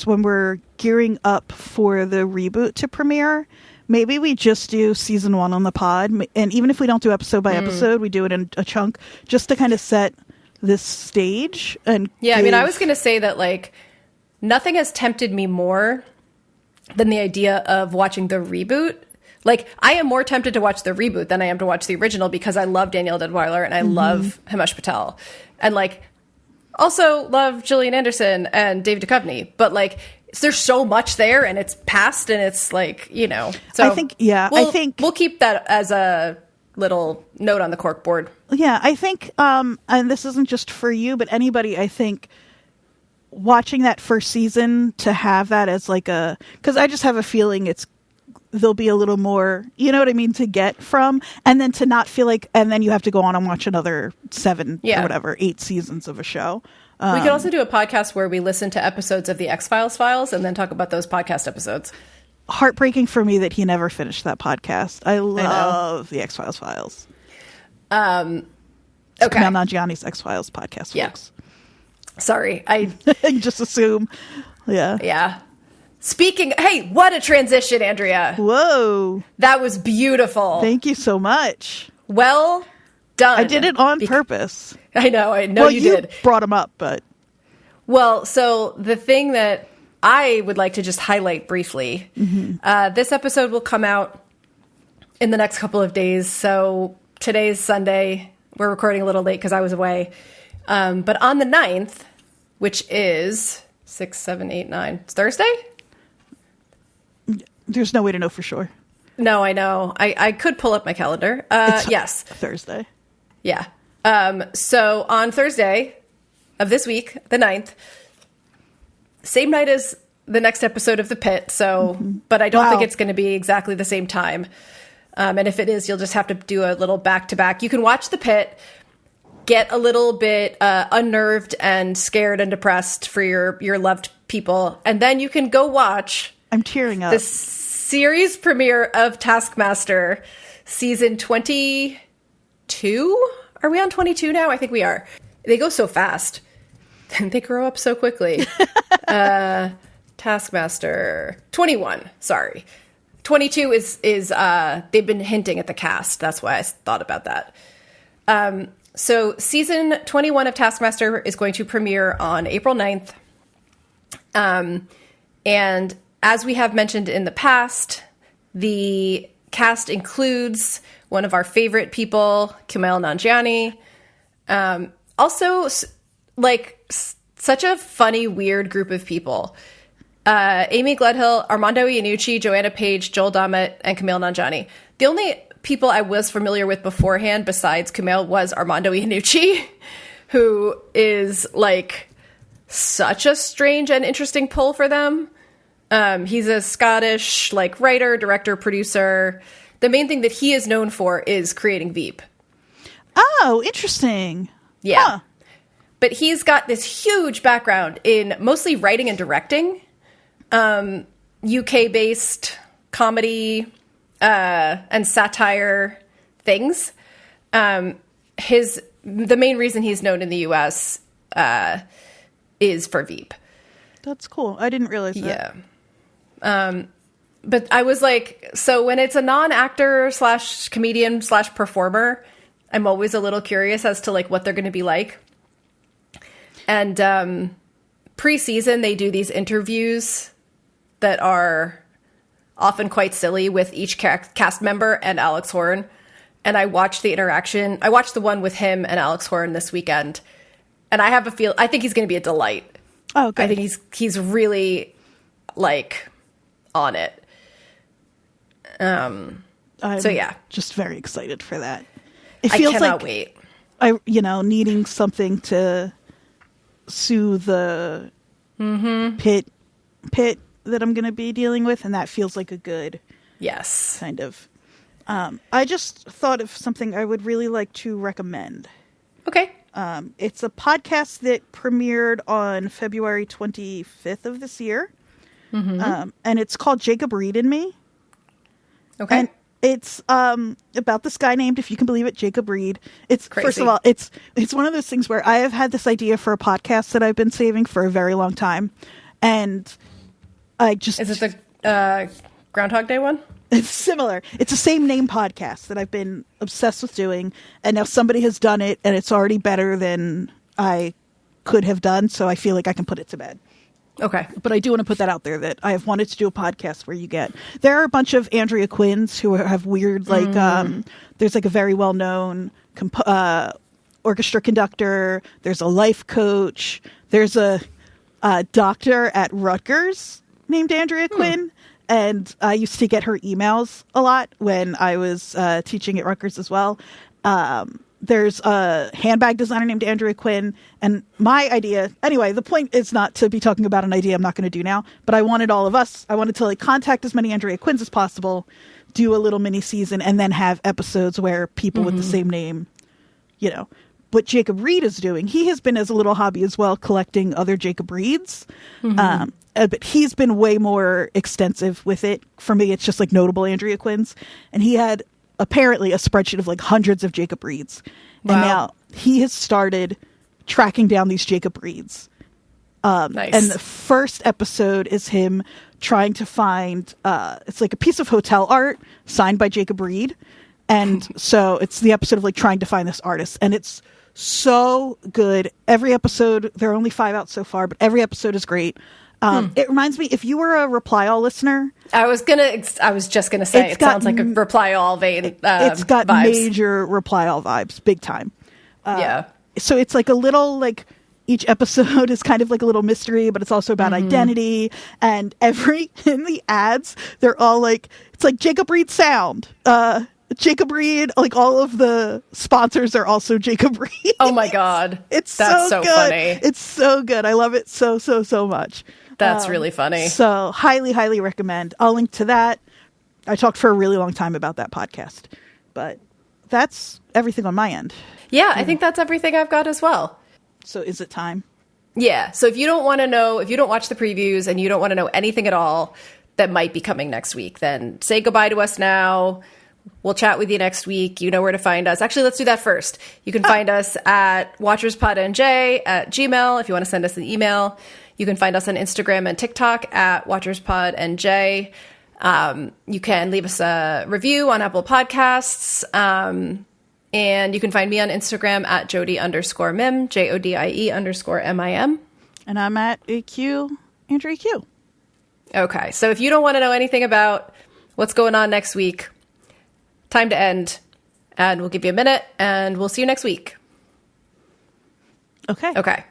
we're gearing up for the reboot to premiere, maybe we just do season 1 on the pod. And even if we don't do episode by episode, we do it in a chunk just to kind of set this stage. And I mean, I was going to say that like nothing has tempted me more than the idea of watching the reboot. Like, I am more tempted to watch the reboot than I am to watch the original because I love Danielle Deadwyler and I love Himesh Patel. And, like, also love Gillian Anderson and David Duchovny. But, like, there's so much there and it's past and it's, like, you know. So I think, we'll keep that as a little note on the corkboard. Yeah, I think, and this isn't just for you, but anybody, I think, watching that first season to have that as, like, because I just have a feeling there'll be a little more, you know what I mean, to get from, and then to not feel like, and then you have to go on and watch another 7 or whatever, 8 seasons of a show. We could also do a podcast where we listen to episodes of the X-Files files and then talk about those podcast episodes. Heartbreaking for me that he never finished that podcast. I love the X-Files files. Okay. Kamal Nanjiani's X-Files podcast, folks. Sorry. I just assume. Yeah. Yeah. Speaking, hey, what a transition, Andrea. Whoa. That was beautiful. Thank you so much. Well done. I did it on purpose. I know you did. Brought him up, but... Well, so the thing that I would like to just highlight briefly, this episode will come out in the next couple of days. So today's Sunday. We're recording a little late because I was away. But on the 9th, which is 6, 7, 8, 9, it's Thursday? There's no way to know for sure. No, I know. I could pull up my calendar. Yes. Thursday. Yeah. So on Thursday of this week, the 9th, same night as the next episode of The Pitt. So, but I don't think it's going to be exactly the same time. And if it is, you'll just have to do a little back-to-back. You can watch The Pitt, get a little bit unnerved and scared and depressed for your loved people, and then you can go watch... I'm tearing up. The series premiere of Taskmaster, season 22? Are we on 22 now? I think we are. They go so fast. They grow up so quickly. Taskmaster 21, sorry. 22 is they've been hinting at the cast. That's why I thought about that. So season 21 of Taskmaster is going to premiere on April 9th. And as we have mentioned in the past, the cast includes one of our favorite people, Kumail Nanjiani. Also, such a funny, weird group of people. Amy Gledhill, Armando Iannucci, Joanna Page, Joel Dommett, and Kumail Nanjiani. The only people I was familiar with beforehand besides Kumail was Armando Iannucci, who is such a strange and interesting pull for them. He's a Scottish writer, director, producer. The main thing that he is known for is creating Veep. Oh, interesting. Yeah. Huh. But he's got this huge background in mostly writing and directing, UK-based comedy and satire things. The main reason he's known in the US is for Veep. That's cool. I didn't realize that. Yeah. But I was so when it's a non-actor / comedian / performer, I'm always a little curious as to what they're going to be like. And pre-season, they do these interviews that are often quite silly with each cast member and Alex Horne. And I watched the interaction. I watched the one with him and Alex Horne this weekend. And I think he's going to be a delight. Oh, good. I think he's really on it. I'm yeah, just very excited for that. I cannot wait. Needing something to soothe the pit that I'm going to be dealing with, and that feels like a good kind of. I just thought of something I would really like to recommend. Okay. It's a podcast that premiered on February 25th of this year. And it's called Jacob Reed and Me. Okay. And it's about this guy named, if you can believe it, Jacob Reed. It's crazy. First of all, it's one of those things where I have had this idea for a podcast that I've been saving for a very long time. And I just... Is it the Groundhog Day one? It's similar. It's the same name podcast that I've been obsessed with doing. And now somebody has done it, and it's already better than I could have done. So I feel like I can put it to bed. Okay. But I do want to put that out there that I have wanted to do a podcast where there are a bunch of Andrea Quinns who have weird, there's a very well-known orchestra conductor. There's a life coach. There's a doctor at Rutgers named Andrea Quinn. And I used to get her emails a lot when I was teaching at Rutgers as well. There's a handbag designer named Andrea Quinn. And my idea, anyway, the point is not to be talking about an idea I'm not going to do now, but I wanted to contact as many Andrea Quinns as possible, do a little mini season, and then have episodes where people with the same name, what Jacob Reed is doing. He has been as a little hobby as well, collecting other Jacob Reeds. But he's been way more extensive with it. For me, it's just notable Andrea Quinns. And he had apparently a spreadsheet of hundreds of Jacob Reeds. Wow. And now he has started tracking down these Jacob Reeds. Nice. And the first episode is him trying to find, it's a piece of hotel art signed by Jacob Reed. And so it's the episode of like trying to find this artist, and it's so good. Every episode, there are only 5 out so far, but every episode is great. It reminds me, if you were a Reply All listener, I was just gonna say, it sounds like a Reply All vein. It's got vibes. major Reply All vibes, big time. Yeah. So it's like a little like each episode is kind of like a little mystery, but it's also about identity. And in the ads, they're all like, it's like Jacob Reed Sound. Jacob Reed, like all of the sponsors are also Jacob Reed. Oh my God. That's so good. Funny. It's so good. I love it so much. That's really funny. So highly recommend. I'll link to that. I talked for a really long time about that podcast, but that's everything on my end. Yeah, I think that's everything I've got as well. So is it time? Yeah. So if you don't want to know, if you don't watch the previews and you don't want to know anything at all that might be coming next week, then say goodbye to us now. We'll chat with you next week. You know where to find us. Actually, let's do that first. You can find us at watcherspodnj@gmail if you want to send us an email. You can find us on Instagram and TikTok at watcherspodnj. You can leave us a review on Apple Podcasts. And you can find me on Instagram at Jodie_Mim, JODIE_MIM. And I'm at AQ, Andrea Q. Okay, so if you don't want to know anything about what's going on next week, time to end. And we'll give you a minute, and we'll see you next week. Okay.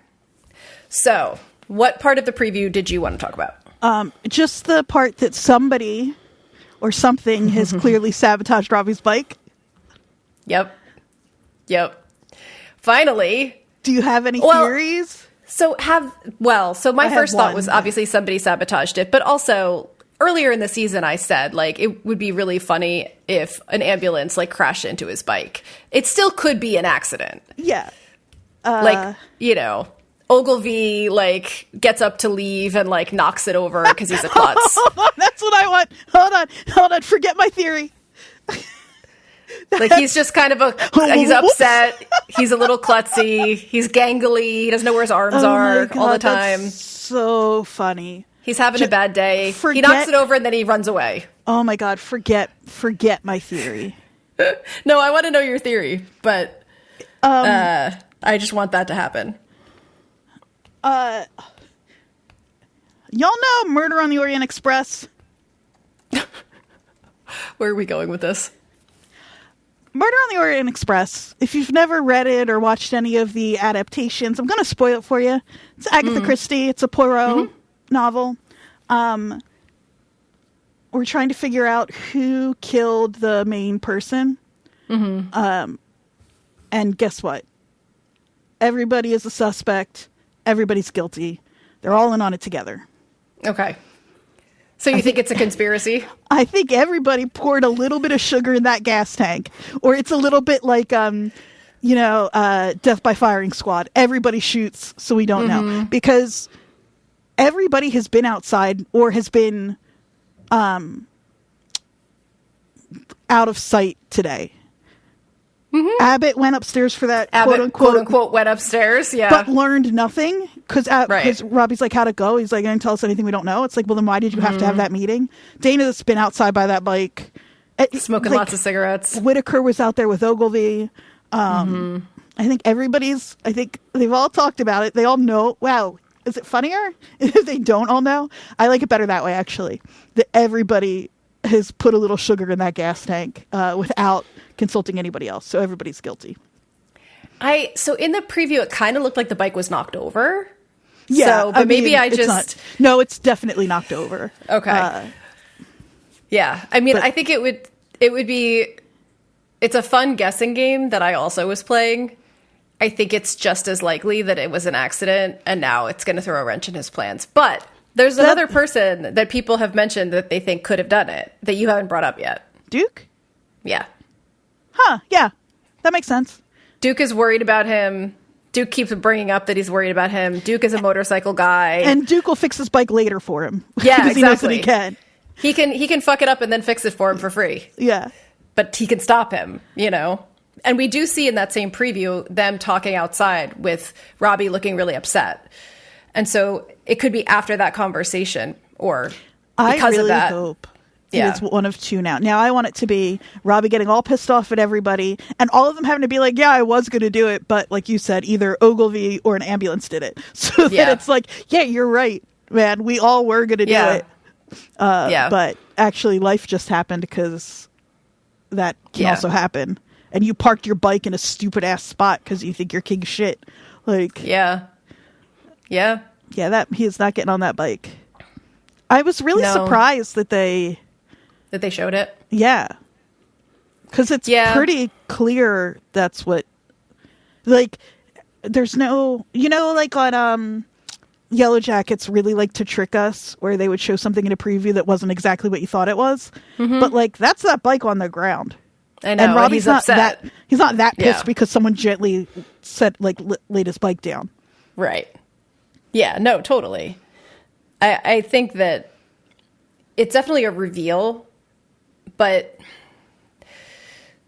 So, what part of the preview did you want to talk about? Just the part that somebody or something has clearly sabotaged Robbie's bike. Yep. Finally. Do you have any theories? So my first thought was obviously somebody sabotaged it, but also earlier in the season I said like it would be really funny if an ambulance like crashed into his bike. It still could be an accident. Yeah. Ogilvie like gets up to leave and like knocks it over because he's a klutz. That's what I want. Hold on. Forget my theory. Like he's just kind of he's upset. He's a little klutzy. He's gangly. He doesn't know where his arms are all the time. That's so funny. He's having a bad day. He knocks it over and then he runs away. Oh my God. Forget my theory. No, I want to know your theory, but I just want that to happen. Y'all know Murder on the Orient Express? Where are we going with this? Murder on the Orient Express. If you've never read it or watched any of the adaptations, I'm going to spoil it for you. It's Agatha Christie. It's a Poirot novel. We're trying to figure out who killed the main person. And guess what? Everybody is a suspect. Everybody's guilty. They're all in on it together. Okay. So you think it's a conspiracy? I think everybody poured a little bit of sugar in that gas tank. Or it's a little bit like, Death by Firing Squad. Everybody shoots, so we don't know. Because everybody has been outside or has been out of sight today. Abbott went upstairs for that quote unquote went upstairs, yeah, but learned nothing because Robbie's like, how'd it go? He's like, didn't tell us anything we don't know. It's like, well, then why did you have to have that meeting? Dana's been outside by that bike, smoking lots of cigarettes. Whitaker was out there with Ogilvie. I think they've all talked about it. They all know. Wow, is it funnier if they don't all know? I like it better that way, actually. That everybody has put a little sugar in that gas tank without consulting anybody else, so everybody's guilty. So in the preview, it kind of looked like the bike was knocked over. Yeah, so, but maybe no, it's definitely knocked over. Okay. Yeah, I mean, I think it would be. It's a fun guessing game that I also was playing. I think it's just as likely that it was an accident, and now it's going to throw a wrench in his plans. But there's another person that people have mentioned that they think could have done it that you haven't brought up yet. Duke? Yeah. Huh, yeah. That makes sense. Duke is worried about him. Duke keeps bringing up that he's worried about him. Duke is a motorcycle guy. And Duke will fix his bike later for him. Yeah, because he knows that he can. He can fuck it up and then fix it for him for free. Yeah. But he can stop him, And we do see in that same preview them talking outside with Robbie looking really upset. And so it could be after that conversation or because of that. It is one of two now. Now I want it to be Robbie getting all pissed off at everybody and all of them having to be like, yeah, I was going to do it. But like you said, either Ogilvie or an ambulance did it. So that it's like, yeah, you're right, man. We all were going to do it. But actually life just happened because that can also happen. And you parked your bike in a stupid ass spot because you think you're king shit. Like, that he is not getting on that bike. I was really surprised that they showed it. Yeah. Because it's pretty clear that's what, like, there's no, like on Yellow Jackets really like to trick us where they would show something in a preview that wasn't exactly what you thought it was. Mm-hmm. But like, that's that bike on the ground. I know. And Robbie's not upset. He's not that pissed because someone gently laid his bike down. Right. Yeah, no, totally. I think that it's definitely a reveal, but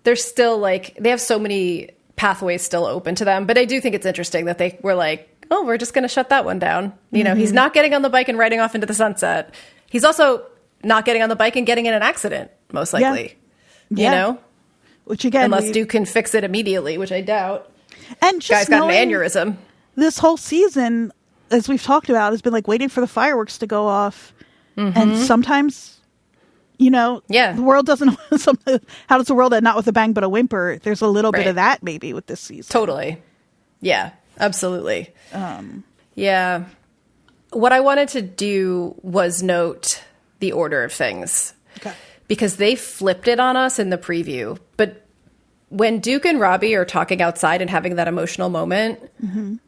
there's still like, they have so many pathways still open to them. But I do think it's interesting that they were like, oh, we're just going to shut that one down. You know, he's not getting on the bike and riding off into the sunset. He's also not getting on the bike and getting in an accident, most likely. You know? Which again, unless Duke can fix it immediately, which I doubt. And just guy's got an aneurysm. This whole season, as we've talked about, has been like waiting for the fireworks to go off. Mm-hmm. And sometimes, the world doesn't. How does the world end? Not with a bang, but a whimper. There's a little bit of that maybe with this season. Totally. Yeah, absolutely. Yeah. What I wanted to do was note the order of things. Okay. Because they flipped it on us in the preview. But when Duke and Robbie are talking outside and having that emotional moment, and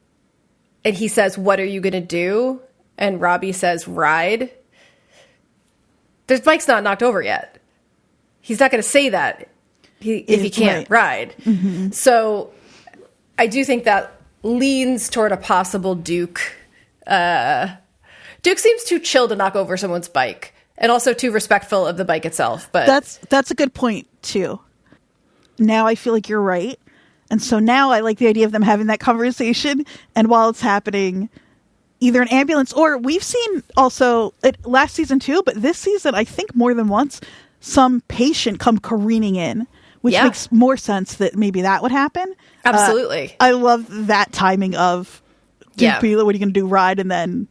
he says, what are you going to do? And Robbie says, ride. His bike's not knocked over yet. He's not going to say that if he can't ride. Mm-hmm. So I do think that leans toward a possible Duke. Duke seems too chill to knock over someone's bike. And also too respectful of the bike itself. But that's a good point, too. Now I feel like you're right. And so now I like the idea of them having that conversation. And while it's happening, either an ambulance or we've seen also last season, too. But this season, I think more than once, some patient come careening in, which makes more sense that maybe that would happen. Absolutely. I love that timing of Duke what are you going to do? Ride and then.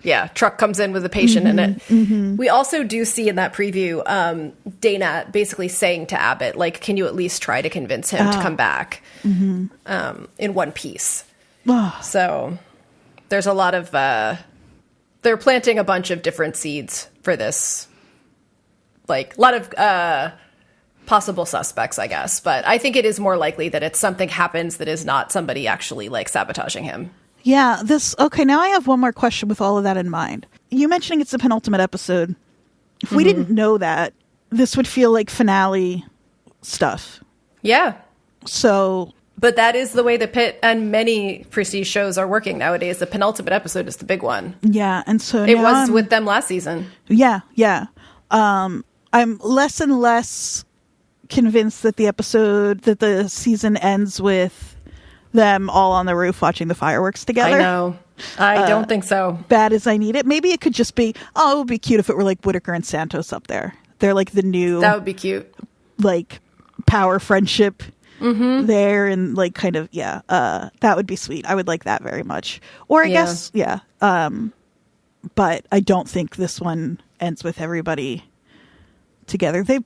Yeah, truck comes in with a patient in it. Mm-hmm. We also do see in that preview Dana basically saying to Abbott, like, can you at least try to convince him to come back in one piece? So there's a lot of they're planting a bunch of different seeds for this, like a lot of possible suspects, I guess. But I think it is more likely that it's something happens that is not somebody actually like sabotaging him. Yeah, now I have one more question with all of that in mind. You mentioning it's the penultimate episode. If we didn't know that, this would feel like finale stuff. Yeah. So... But that is the way the Pitt and many prestige shows are working nowadays. The penultimate episode is the big one. Yeah, and so it was with them last season. Yeah. I'm less and less convinced that the season ends with them all on the roof watching the fireworks together. I know. I don't think so. Bad as I need it. Maybe it could just be, it would be cute if it were like Whitaker and Santos up there. They're like the new... That would be cute. Like power friendship there and like kind of, that would be sweet. I would like that very much. Or I guess, but I don't think this one ends with everybody together. They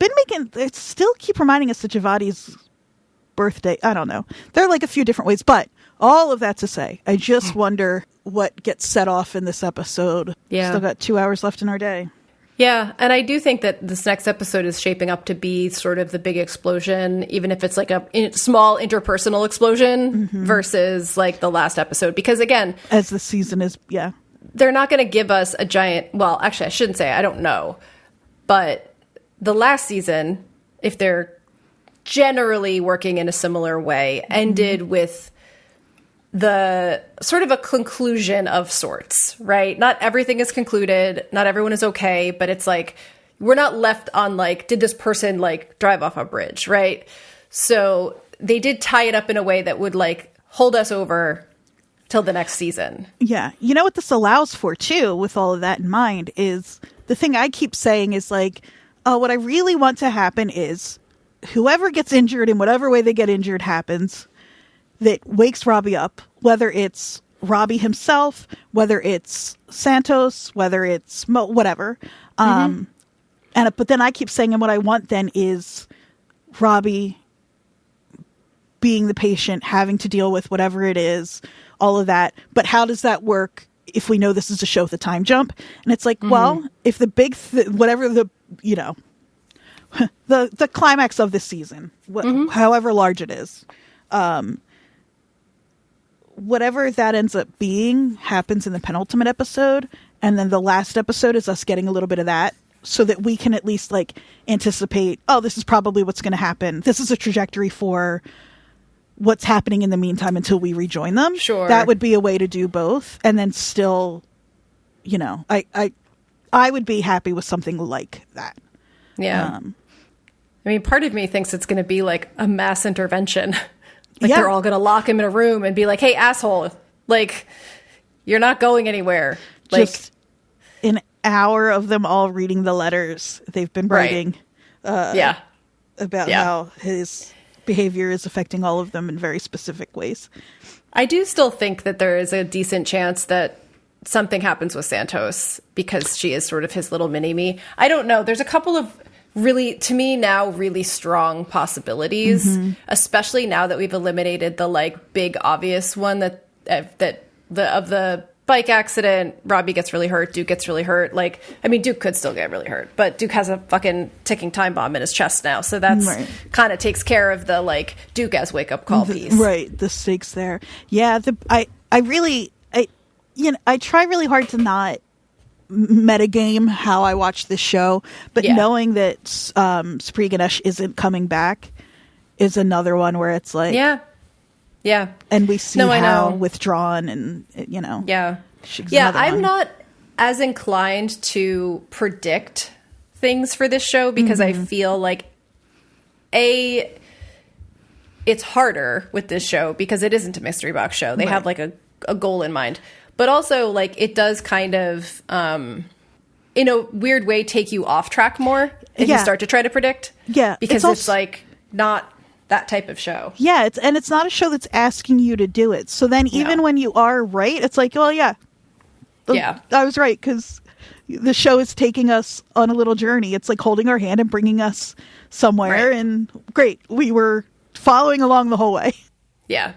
still keep reminding us that Javadi's birthday. I don't know. There are like a few different ways, but all of that to say, I just wonder what gets set off in this episode. Yeah. Still got 2 hours left in our day. Yeah, and I do think that this next episode is shaping up to be sort of the big explosion, even if it's like a small interpersonal explosion versus like the last episode. Because again, as the season is, they're not going to give us a giant, well, actually I shouldn't say, I don't know. But the last season, if they're generally working in a similar way, ended with the sort of a conclusion of sorts, right? Not everything is concluded. Not everyone is okay, but it's like, we're not left on like, did this person like drive off a bridge, right? So they did tie it up in a way that would like hold us over till the next season. Yeah. You know what this allows for too, with all of that in mind, is the thing I keep saying is like, oh, what I really want to happen is whoever gets injured in whatever way they get injured happens that wakes Robbie up, whether it's Robbie himself, whether it's Santos, whether it's whatever. But then I keep saying, and what I want then is Robbie being the patient, having to deal with whatever it is, all of that. But how does that work if we know this is a show with a time jump? And it's like, well, if the big, whatever the, you know, the climax of this season, however large it is, whatever that ends up being happens in the penultimate episode. And then the last episode is us getting a little bit of that so that we can at least like anticipate, oh, this is probably what's going to happen. This is a trajectory for what's happening in the meantime until we rejoin them. Sure. That would be a way to do both. And then still, you know, I would be happy with something like that. Yeah. I mean, part of me thinks it's going to be like a mass intervention. Like they're all going to lock him in a room and be like, hey, asshole, like, you're not going anywhere. Like, just an hour of them all reading the letters they've been writing about how his behavior is affecting all of them in very specific ways. I do still think that there is a decent chance that something happens with Santos because she is sort of his little mini-me. I don't know. There's a couple of really, to me now, really strong possibilities, especially now that we've eliminated the like big obvious one of the bike accident. Robbie gets really hurt. Duke gets really hurt. Like, I mean, Duke could still get really hurt, but Duke has a fucking ticking time bomb in his chest now. So that's kind of takes care of the like Duke as wake up call piece. Right. The stakes there. Yeah. I try really hard to not metagame how I watch this show, but knowing that Spree Ganesh isn't coming back is another one where it's like, and we see how withdrawn and I'm not as inclined to predict things for this show because I feel like it's harder with this show because it isn't a mystery box show. They have like a goal in mind. But also, like, it does kind of, in a weird way, take you off track more if you start to try to predict. Yeah. Because it's like, not that type of show. Yeah, it's not a show that's asking you to do it. So then even when you are right, it's like, well, I was right, because the show is taking us on a little journey. It's like holding our hand and bringing us somewhere. And great, we were following along the whole way. Yeah.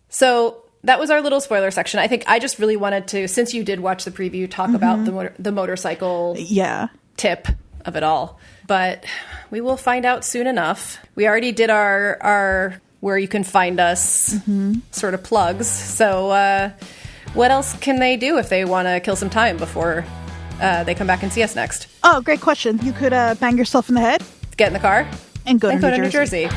So that was our little spoiler section. I think I just really wanted to, since you did watch the preview, talk about the motorcycle tip of it all. But we will find out soon enough. We already did our where you can find us sort of plugs. So what else can they do if they want to kill some time before they come back and see us next? Oh, great question. You could bang yourself in the head. Get in the car. And go to New Jersey.